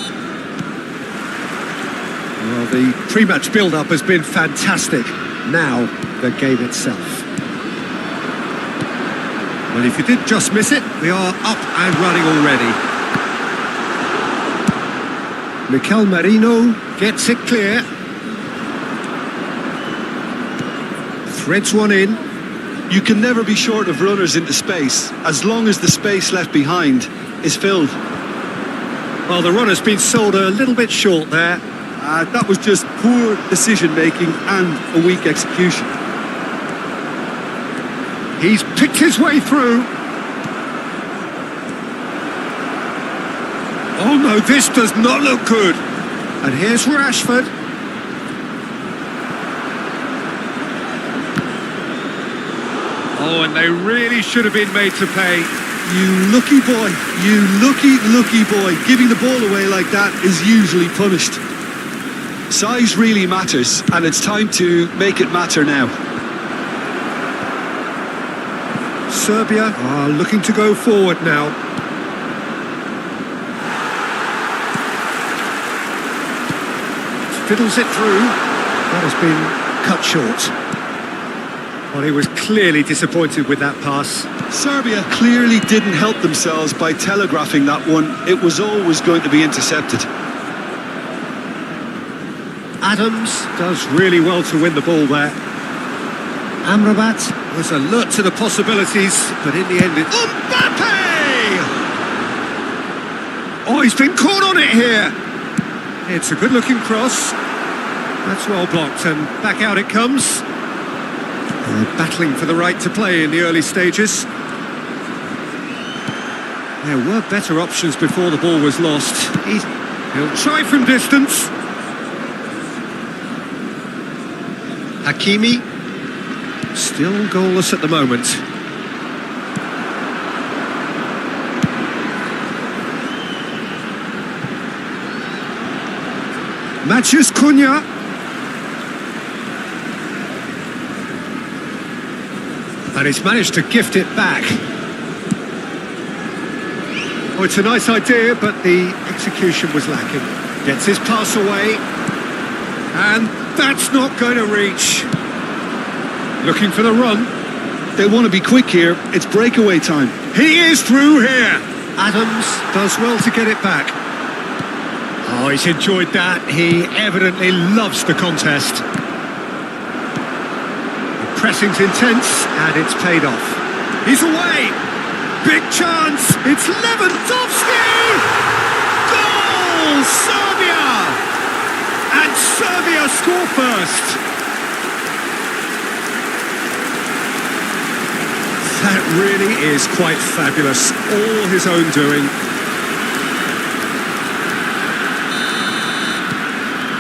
Well, the pre-match build-up has been fantastic. Now, the game itself. Well, if you did just miss it, we are up and running already. Mikel Merino gets it clear. Threads one in. You can never be short of runners into space, as long as the space left behind is filled. Well, the runner's been sold a little bit short there. That was just poor decision-making and a weak execution. He's picked his way through. Oh no, this does not look good. And here's Rashford. Oh, and they really should have been made to pay. You lucky boy, you lucky boy. Giving the ball away like that is usually punished. Size really matters, and it's time to make it matter now. Serbia are looking to go forward now. Fiddles it through. That has been cut short. Well, he was clearly disappointed with that pass. Serbia clearly didn't help themselves by telegraphing that one. It was always going to be intercepted. Adams does really well to win the ball there. Amrabat was alert to the possibilities, but in the end it's... Mbappe! Oh, he's been caught on it here. It's a good-looking cross. That's well blocked, and back out it comes. Battling for the right to play in the early stages. There were better options before the ball was lost. He'll try from distance. Hakimi, still goalless at the moment. Mathias Cunha. And he's managed to gift it back. Oh, it's a nice idea, but the execution was lacking. Gets his pass away. And that's not going to reach. Looking for the run. They want to be quick here. It's breakaway time. He is through here. Adams does well to get it back. Oh, he's enjoyed that. He evidently loves the contest. The pressing's intense, and it's paid off. He's away. Big chance. It's Lewandowski. Goal! Serbia! And Serbia score first. That really is quite fabulous. All his own doing.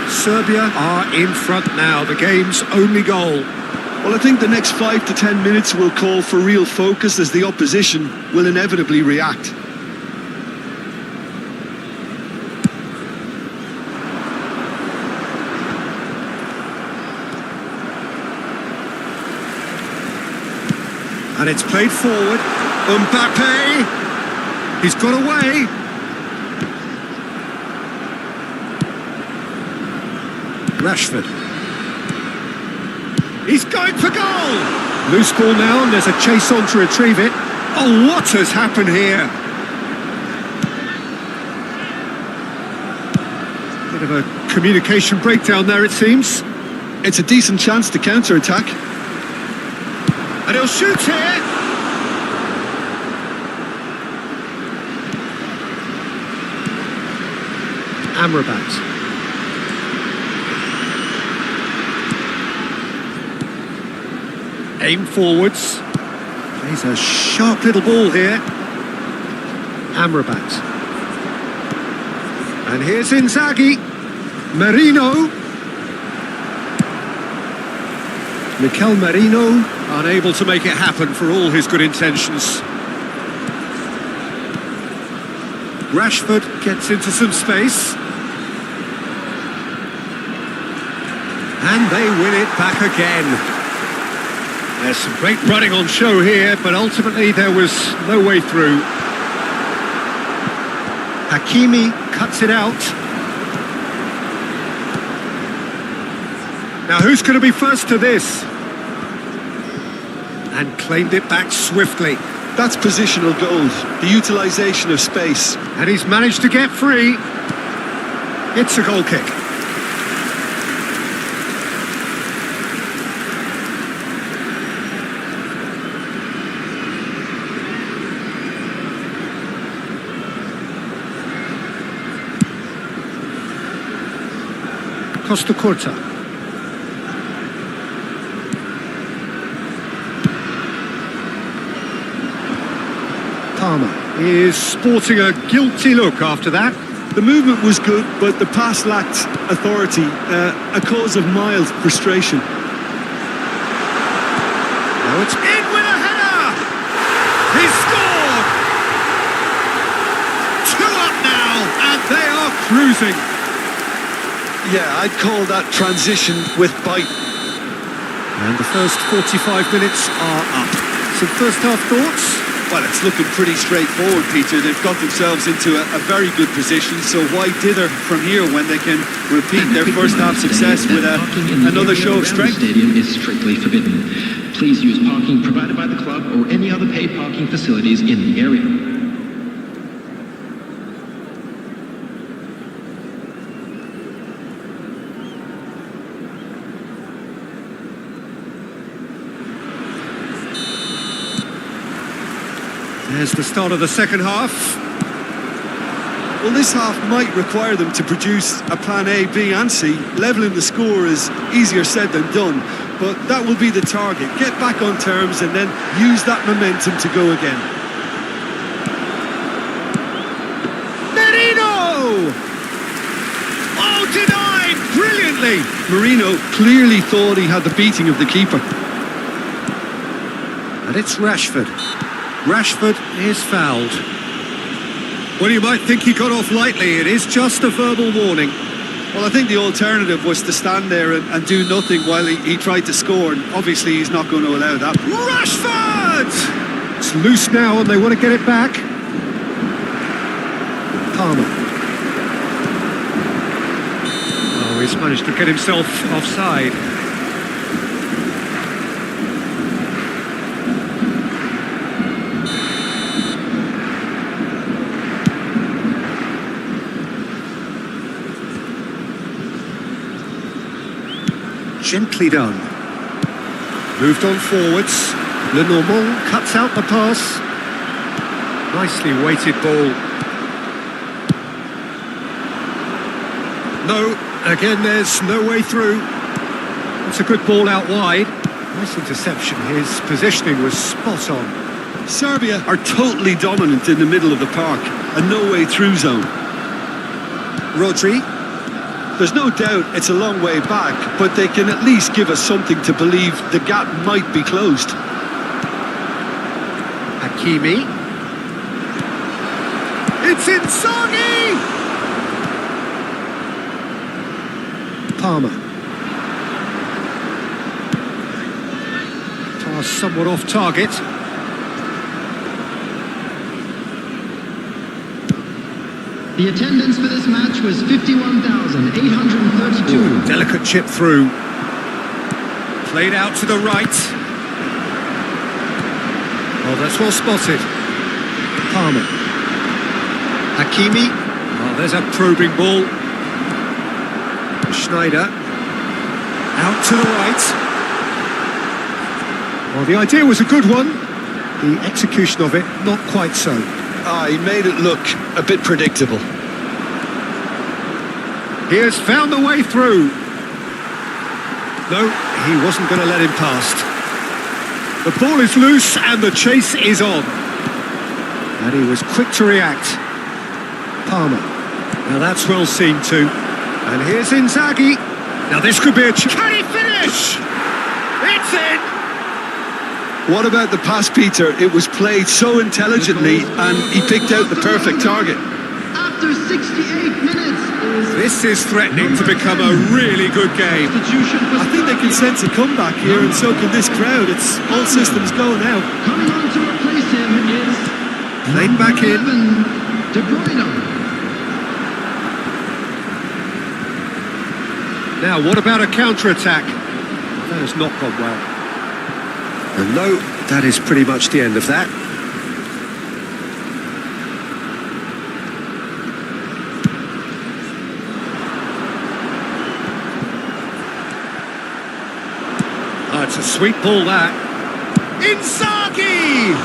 Serbia are in front now, the game's only goal. Well, I think the next 5 to 10 minutes will call for real focus as the opposition will inevitably react. And it's played forward. Mbappe! He's got away. Rashford. He's going for goal! Loose ball now, and there's a chase on to retrieve it. Oh, what has happened here? Bit of a communication breakdown there, it seems. It's a decent chance to counter-attack. And he'll shoot here! Amrabat. Aim forwards. Plays a sharp little ball here. Amrabat. And here's Inzaghi. Merino. Mikel Merino, unable to make it happen for all his good intentions. Rashford gets into some space. And they win it back again. There's some great running on show here, but ultimately there was no way through. Hakimi cuts it out. Now who's going to be first to this? And claimed it back swiftly. That's positional goals, the utilisation of space. And he's managed to get free. It's a goal kick. Costa Curta. Palmer is sporting a guilty look after that. The movement was good, but the pass lacked authority, a cause of mild frustration. Now it's in with a header! He's scored! 2 up now, and they are cruising. Yeah, I'd call that transition with bite. And the first 45 minutes are up. Some first half thoughts? Well, it's looking pretty straightforward, Peter. They've got themselves into a very good position, so why dither from here when they can repeat their first half success with another show of strength? Stadium is strictly forbidden. Please use parking provided by the club or any other paid parking facilities in the area. There's the start of the second half. Well, this half might require them to produce a plan A, B and C. Levelling the score is easier said than done, but that will be the target. Get back on terms and then use that momentum to go again. Merino! Oh, denied brilliantly! Marino clearly thought he had the beating of the keeper. And it's Rashford. Rashford is fouled. Well, you might think he got off lightly. It is just a verbal warning. Well, I think the alternative was to stand there and do nothing while he tried to score, and obviously he's not going to allow that. Rashford! It's loose now and they want to get it back. Palmer. Oh, he's managed to get himself offside. Gently done. Moved on forwards. Lenormand cuts out the pass. Nicely weighted ball. No, again there's no way through. It's a good ball out wide. Nice interception. His positioning was spot on. Serbia are totally dominant in the middle of the park. A no-way through zone. Rodri. There's no doubt it's a long way back, but they can at least give us something to believe the gap might be closed. Hakimi. It's Inzaghi! Palmer. Pass somewhat off target. The attendance for this match was 51,832. Delicate chip through. Played out to the right. Oh, that's well spotted. Palmer. Hakimi. Oh, there's a probing ball. Schneider. Out to the right. Well, the idea was a good one. The execution of it, not quite so. He made it look a bit predictable. He has found the way through. No, he wasn't going to let him past. The ball is loose and the chase is on. And he was quick to react. Palmer. Now that's well seen too. And here's Inzaghi. Now this could be a... Can he finish? It's in! What about the pass, Peter? It was played so intelligently and he picked out the perfect target. After 68 minutes is This is threatening to become a really good game. substitution for I think they can sense a comeback here, and so can this crowd. It's all systems go now. Coming on to replace him is Played back in. 11, De Bruyne. Now, what about a counter-attack? That has not gone well. And no, that is pretty much the end of that. Oh, it's a sweet ball, that. Inzaghi!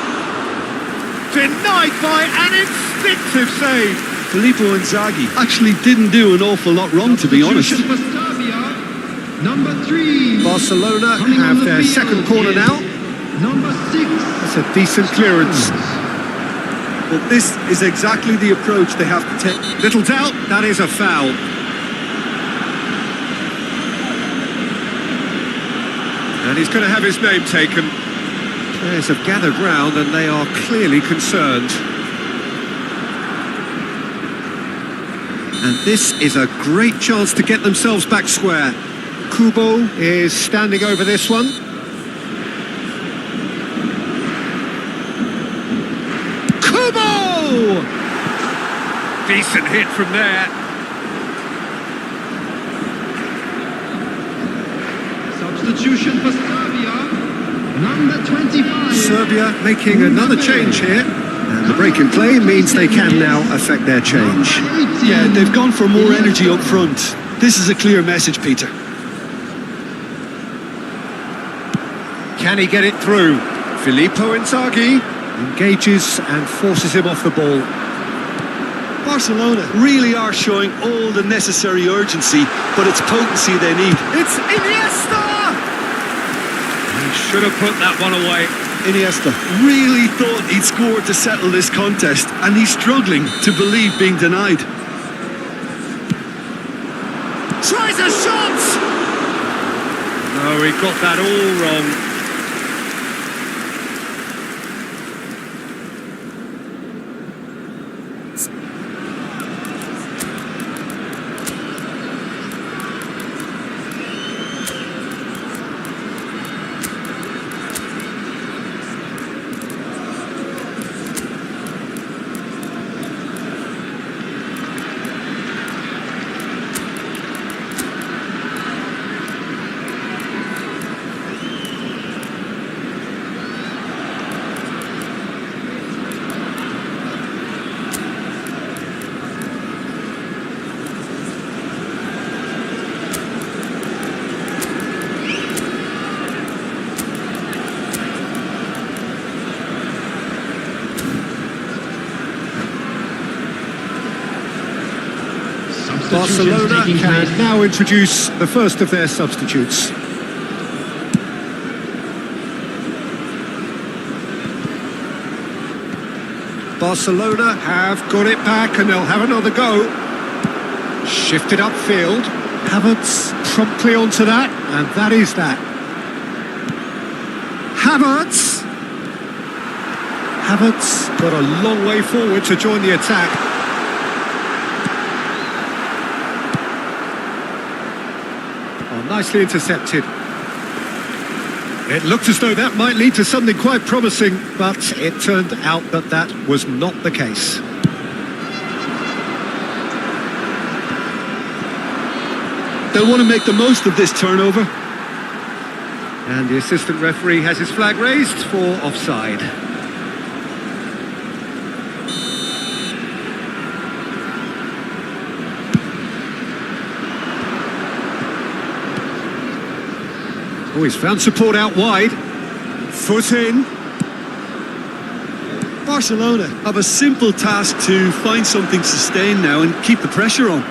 Denied by an instinctive save. Filippo Inzaghi actually didn't do an awful lot wrong, to be honest. Substitution for Serbia, number 3. Barcelona Coming on have the their field second corner is now. Number 6. That's a decent clearance. Well, this is exactly the approach they have to take. Little doubt, that is a foul. And he's going to have his name taken. Players have gathered round and they are clearly concerned. And this is a great chance to get themselves back square. Kubo is standing over this one. Kubo! Decent hit from there. Substitution for Serbia, number 25. Serbia making another change here. And the break in play means they can now affect their change. Number 18. Yeah, they've gone for more energy up front. This is a clear message, Peter. Can he get it through? Filippo Inzaghi engages and forces him off the ball. Barcelona really are showing all the necessary urgency, but it's potency they need. It's Iniesta! He should have put that one away. Iniesta really thought he'd scored to settle this contest, and he's struggling to believe being denied. Tries a shot! No, he got that all wrong. Barcelona can now introduce the first of their substitutes. Barcelona have got it back and they'll have another go. Shifted upfield. Havertz promptly onto that, and that is that. Havertz got a long way forward to join the attack. Nicely intercepted. It looked as though that might lead to something quite promising, but it turned out that that was not the case. They'll want to make the most of this turnover. And the assistant referee has his flag raised for offside. Oh, he's found support out wide. Foot in. Barcelona have a simple task to find something sustained now and keep the pressure on.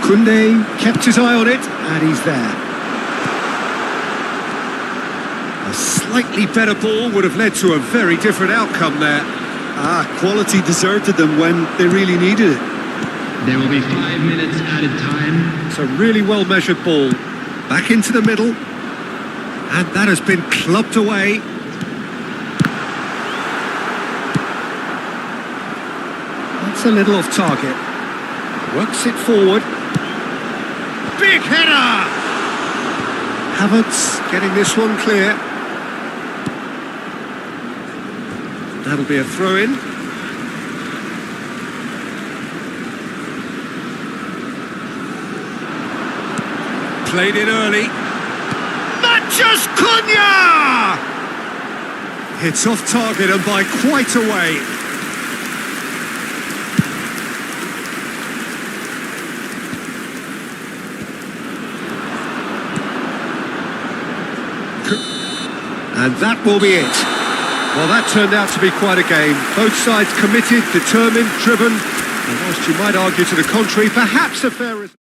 Koundé kept his eye on it, and he's there. A slightly better ball would have led to a very different outcome there. Quality deserted them when they really needed it. There will be 5 minutes added time. It's a really well-measured ball. Back into the middle. And that has been clubbed away. That's a little off target. Works it forward. Big header! Havertz getting this one clear. That'll be a throw-in. Played in early. Matches Cunha! Hits off target and by quite a way. And that will be it. Well, that turned out to be quite a game. Both sides committed, determined, driven. And whilst you might argue to the contrary, perhaps a fair result.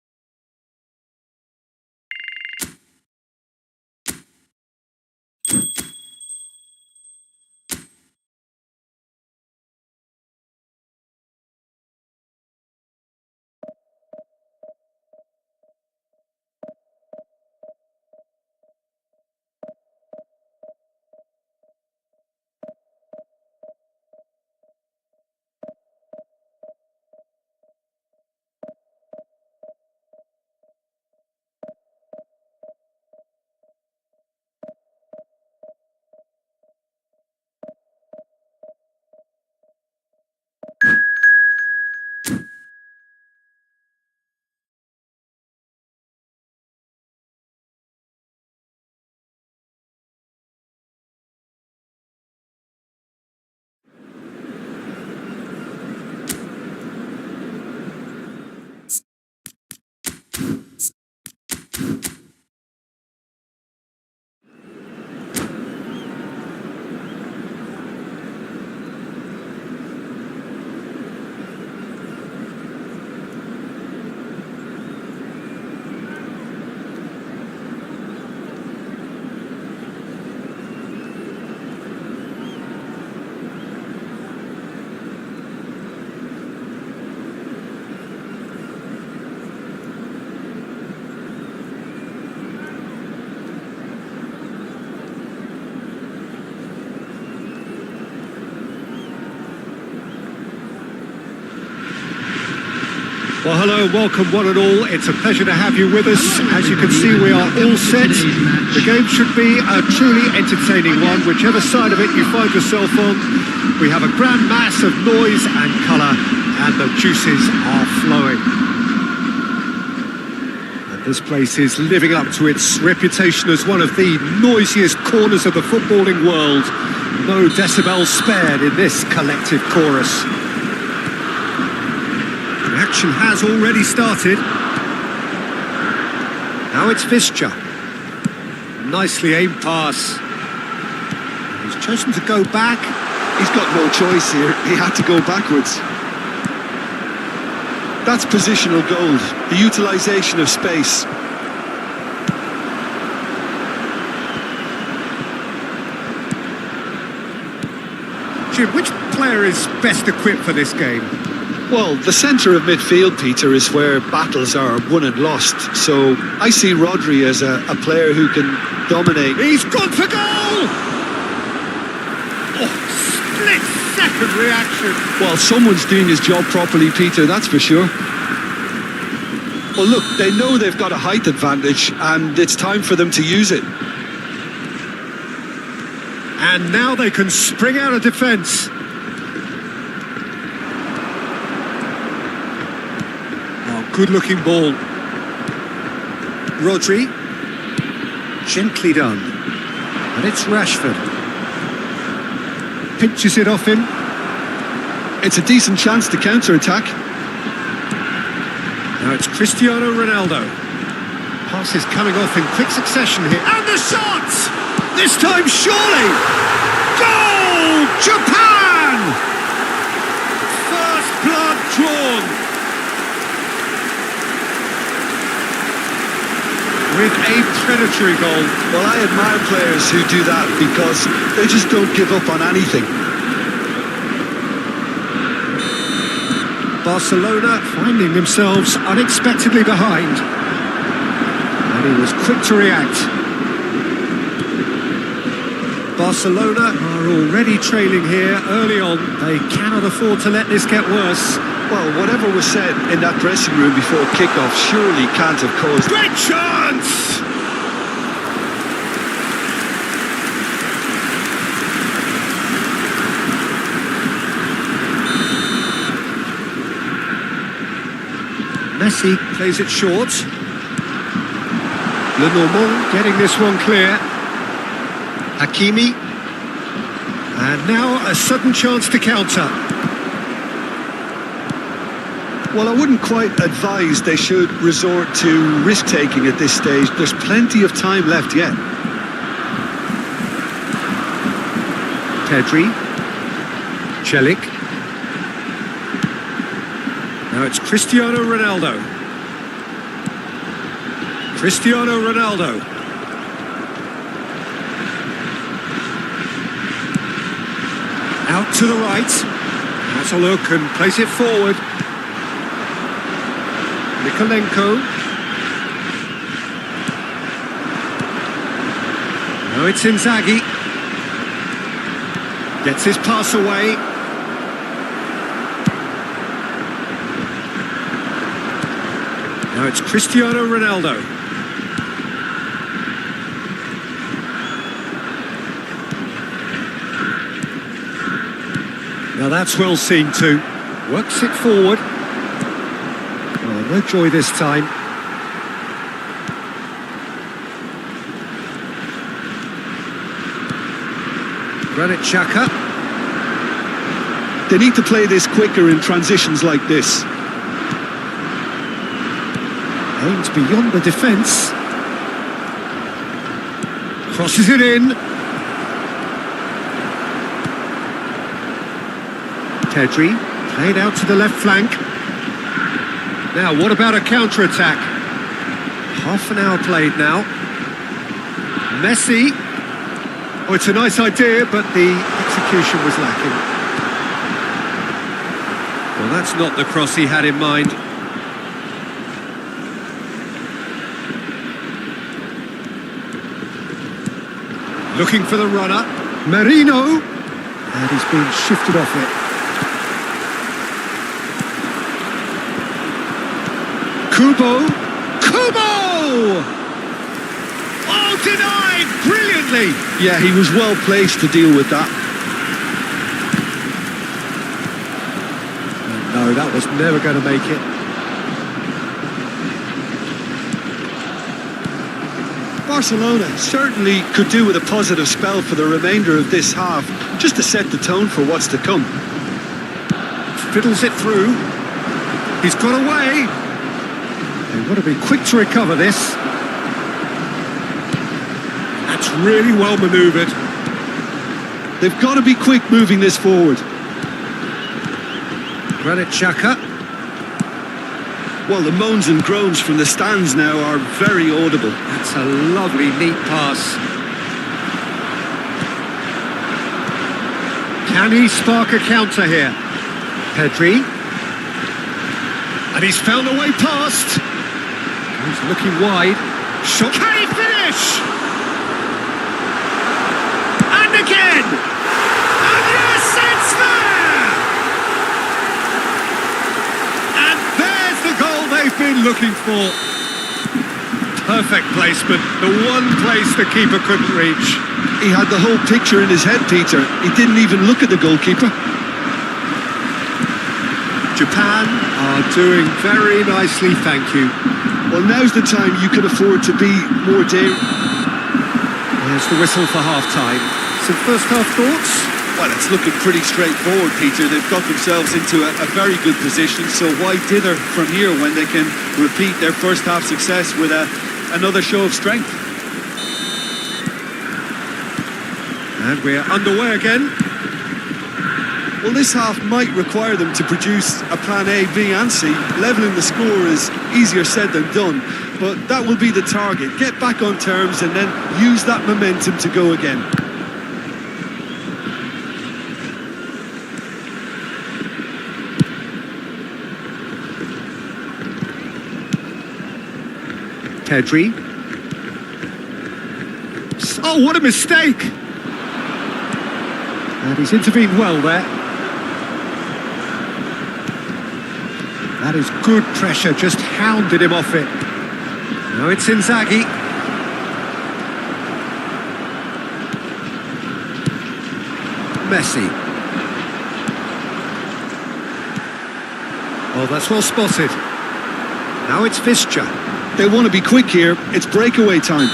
Well, hello, welcome one and all. It's a pleasure to have you with us. As you can see, we are all set. The game should be a truly entertaining one, whichever side of it you find yourself on. We have a grand mass of noise and colour, and the juices are flowing. And this place is living up to its reputation as one of the noisiest corners of the footballing world. No decibels spared in this collective chorus. Action has already started. Now it's Visca. Nicely aimed pass. He's chosen to go back. He's got no choice here. He had to go backwards. That's positional gold, the utilisation of space. Jim, which player is best equipped for this game? Well, the centre of midfield, Peter, is where battles are won and lost. So I see Rodri as a player who can dominate. He's gone for goal! Oh, split-second reaction. Well, someone's doing his job properly, Peter, that's for sure. Well, look, they know they've got a height advantage, and it's time for them to use it. And now they can spring out of defence. Good-looking ball. Rodri. Gently done. And it's Rashford. Pinches it off him. It's a decent chance to counter-attack. Now it's Cristiano Ronaldo. Pass is coming off in quick succession here. And the shot! This time surely! Goal! Japan! First blood drawn. With a predatory goal. Well, I admire players who do that because they just don't give up on anything. Barcelona finding themselves unexpectedly behind. And he was quick to react. Barcelona are already trailing here early on. They cannot afford to let this get worse. Well, whatever was said in that dressing room before kick-off surely can't have caused... Great chance! Messi plays it short. Lenormand getting this one clear. Hakimi. And now a sudden chance to counter. Well, I wouldn't quite advise they should resort to risk-taking at this stage. There's plenty of time left yet. Pedri. Celik. Now it's Cristiano Ronaldo. Cristiano Ronaldo. Out to the right. Has a look and plays it forward. Nikolenko. Now it's Inzaghi. Gets his pass away. Now it's Cristiano Ronaldo. Now that's well seen too. Works it forward. Oh, no joy this time. Granit Xhaka. They need to play this quicker in transitions like this. Aims beyond the defence. Crosses it in. Pedri, played out to the left flank. Now, what about a counter-attack? Half an hour played now. Messi. Oh, it's a nice idea, but the execution was lacking. Well, that's not the cross he had in mind. Looking for the runner. Merino. And he's been shifted off it. Kubo. Kubo! Oh, denied! Brilliantly! Yeah, he was well placed to deal with that. No, that was never going to make it. Barcelona certainly could do with a positive spell for the remainder of this half, just to set the tone for what's to come. Fiddles it through. He's got away. They've got to be quick to recover this. That's really well manoeuvred. They've got to be quick moving this forward. Granit Xhaka. Well, the moans and groans from the stands now are very audible. That's a lovely, neat pass. Can he spark a counter here? Pedri. And he's found a way past. He's looking wide. Shot. Can he finish? And again! And yes, it's there! And there's the goal they've been looking for. Perfect placement. The one place the keeper couldn't reach. He had the whole picture in his head, Peter. He didn't even look at the goalkeeper. Japan are doing very nicely, thank you. Well, now's the time you can afford to be more daring. There's the whistle for half-time. Some first-half thoughts? Well, it's looking pretty straightforward, Peter. They've got themselves into a very good position, so why dither from here when they can repeat their first-half success with another show of strength? And we're underway again. Well, this half might require them to produce a plan A, B and C. Levelling the score is easier said than done, but that will be the target. Get back on terms and then use that momentum to go again. Pedri. Oh, what a mistake! And he's intervened well there. That is good pressure, just hounded him off it. Now it's Inzaghi. Messi. Oh, that's well spotted. Now it's Fischer. They want to be quick here. It's breakaway time.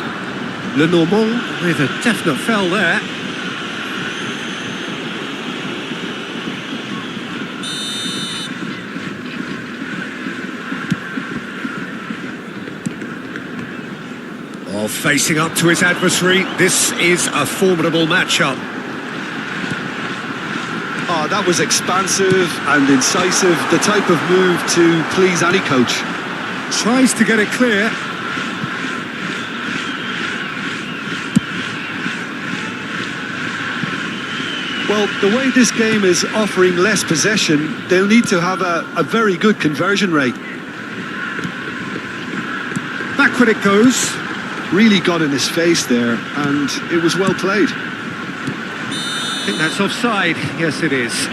Lenormand with a definite foul there. Oh, facing up to his adversary. This is a formidable matchup. Oh, that was expansive and incisive. The type of move to please any coach. Tries to get it clear. Well, the way this game is offering less possession, they'll need to have a very good conversion rate. Backward it goes. Really got in his face there, and it was well played. I think that's offside. Yes, it is.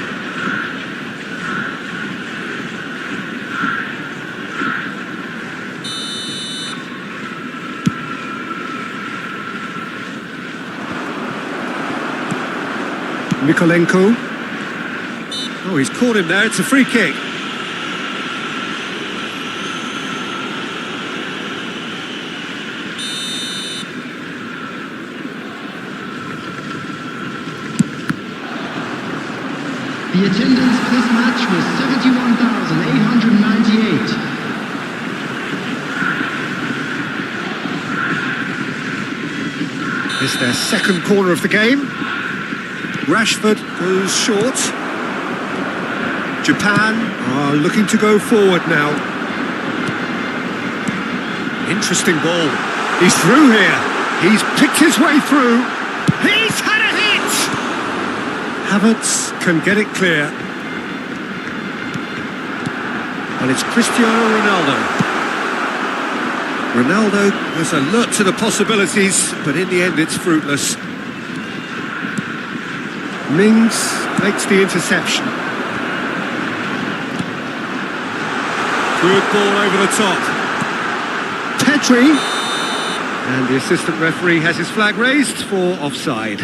Mikolenko. Oh, he's caught him there. It's a free kick. The attendance for this match was 71,898. It's their second corner of the game. Rashford goes short. Japan are looking to go forward now. Interesting ball. He's through here. He's picked his way through. He's had a hit! Havertz can get it clear. And it's Cristiano Ronaldo. Ronaldo was alert to the possibilities, but in the end it's fruitless. Mings makes the interception. Good ball over the top. Petri. And the assistant referee has his flag raised for offside.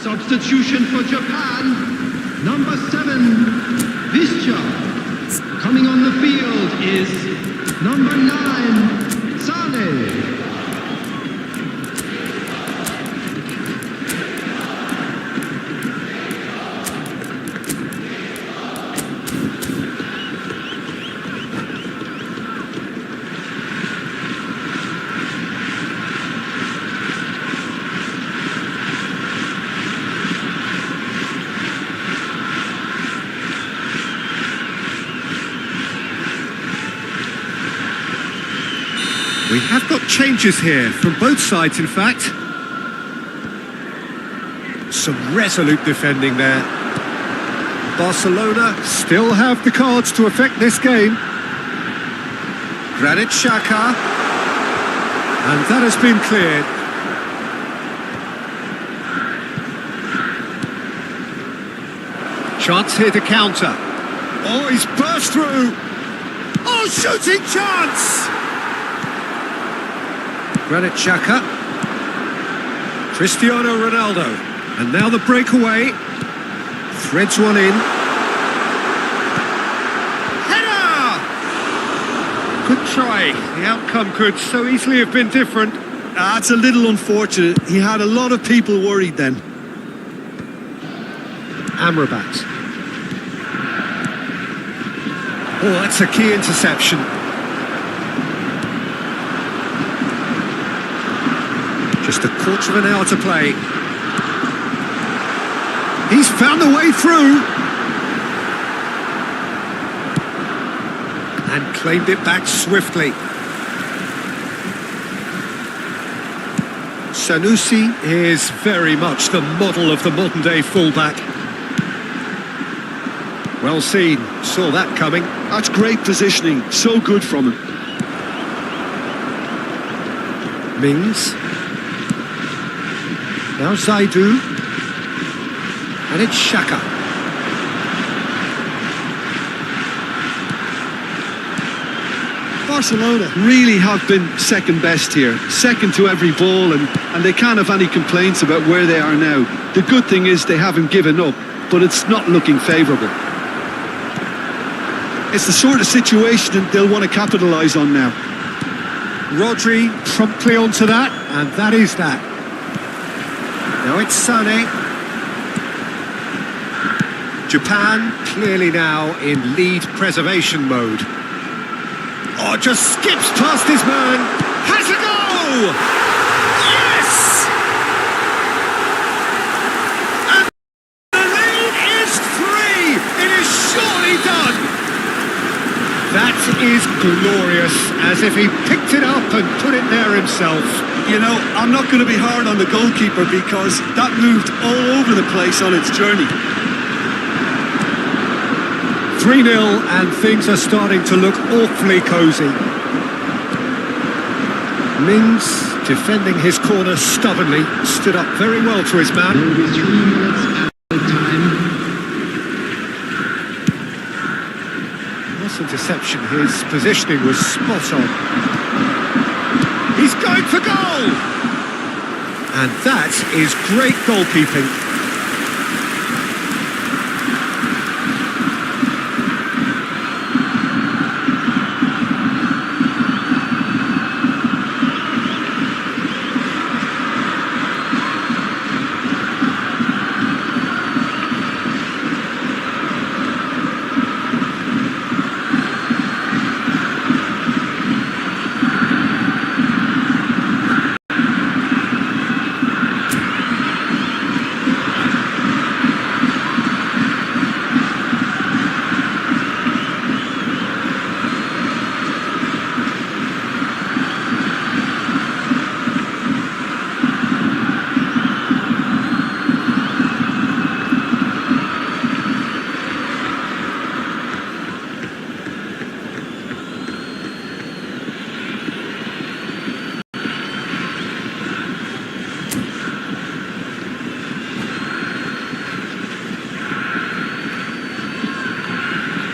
Substitution for Japan, number 7, Fischer. Coming on the field is number 9, Sane. We have got changes here from both sides, in fact. Some resolute defending there. Barcelona still have the cards to affect this game. Granit Xhaka. And that has been cleared. Chance here to counter. Oh, he's burst through. Oh, shooting chance! Granit Xhaka. Cristiano Ronaldo. And now the breakaway. Threads one in. Header! Good try. The outcome could so easily have been different. It's a little unfortunate. He had a lot of people worried then. Amrabat. Oh, that's a key interception. Just a quarter of an hour to play. He's found the way through. And claimed it back swiftly. Sanusi is very much the model of the modern-day fullback. Well seen. Saw that coming. That's great positioning. So good from him. Mings. Now Zaidu. And it's Xhaka. Barcelona really have been second best here, second to every ball, and they can't have any complaints about where they are now. The good thing is they haven't given up, but it's not looking favourable. It's the sort of situation that they'll want to capitalise on now. Rodri promptly onto that, and that is that. Now it's Sané. Japan clearly now in lead preservation mode. Oh, just skips past his man. Has a goal! Yes! And the lead is 3. It is surely done. That is glorious, as if he picked it up and put it there himself. You know, I'm not going to be hard on the goalkeeper because that moved all over the place on its journey. 3-0 and things are starting to look awfully cosy. Mings, defending his corner stubbornly, stood up very well to his man. There will be 3 minutes added time. Nice interception, his positioning was spot on. He's going for goal! And that is great goalkeeping.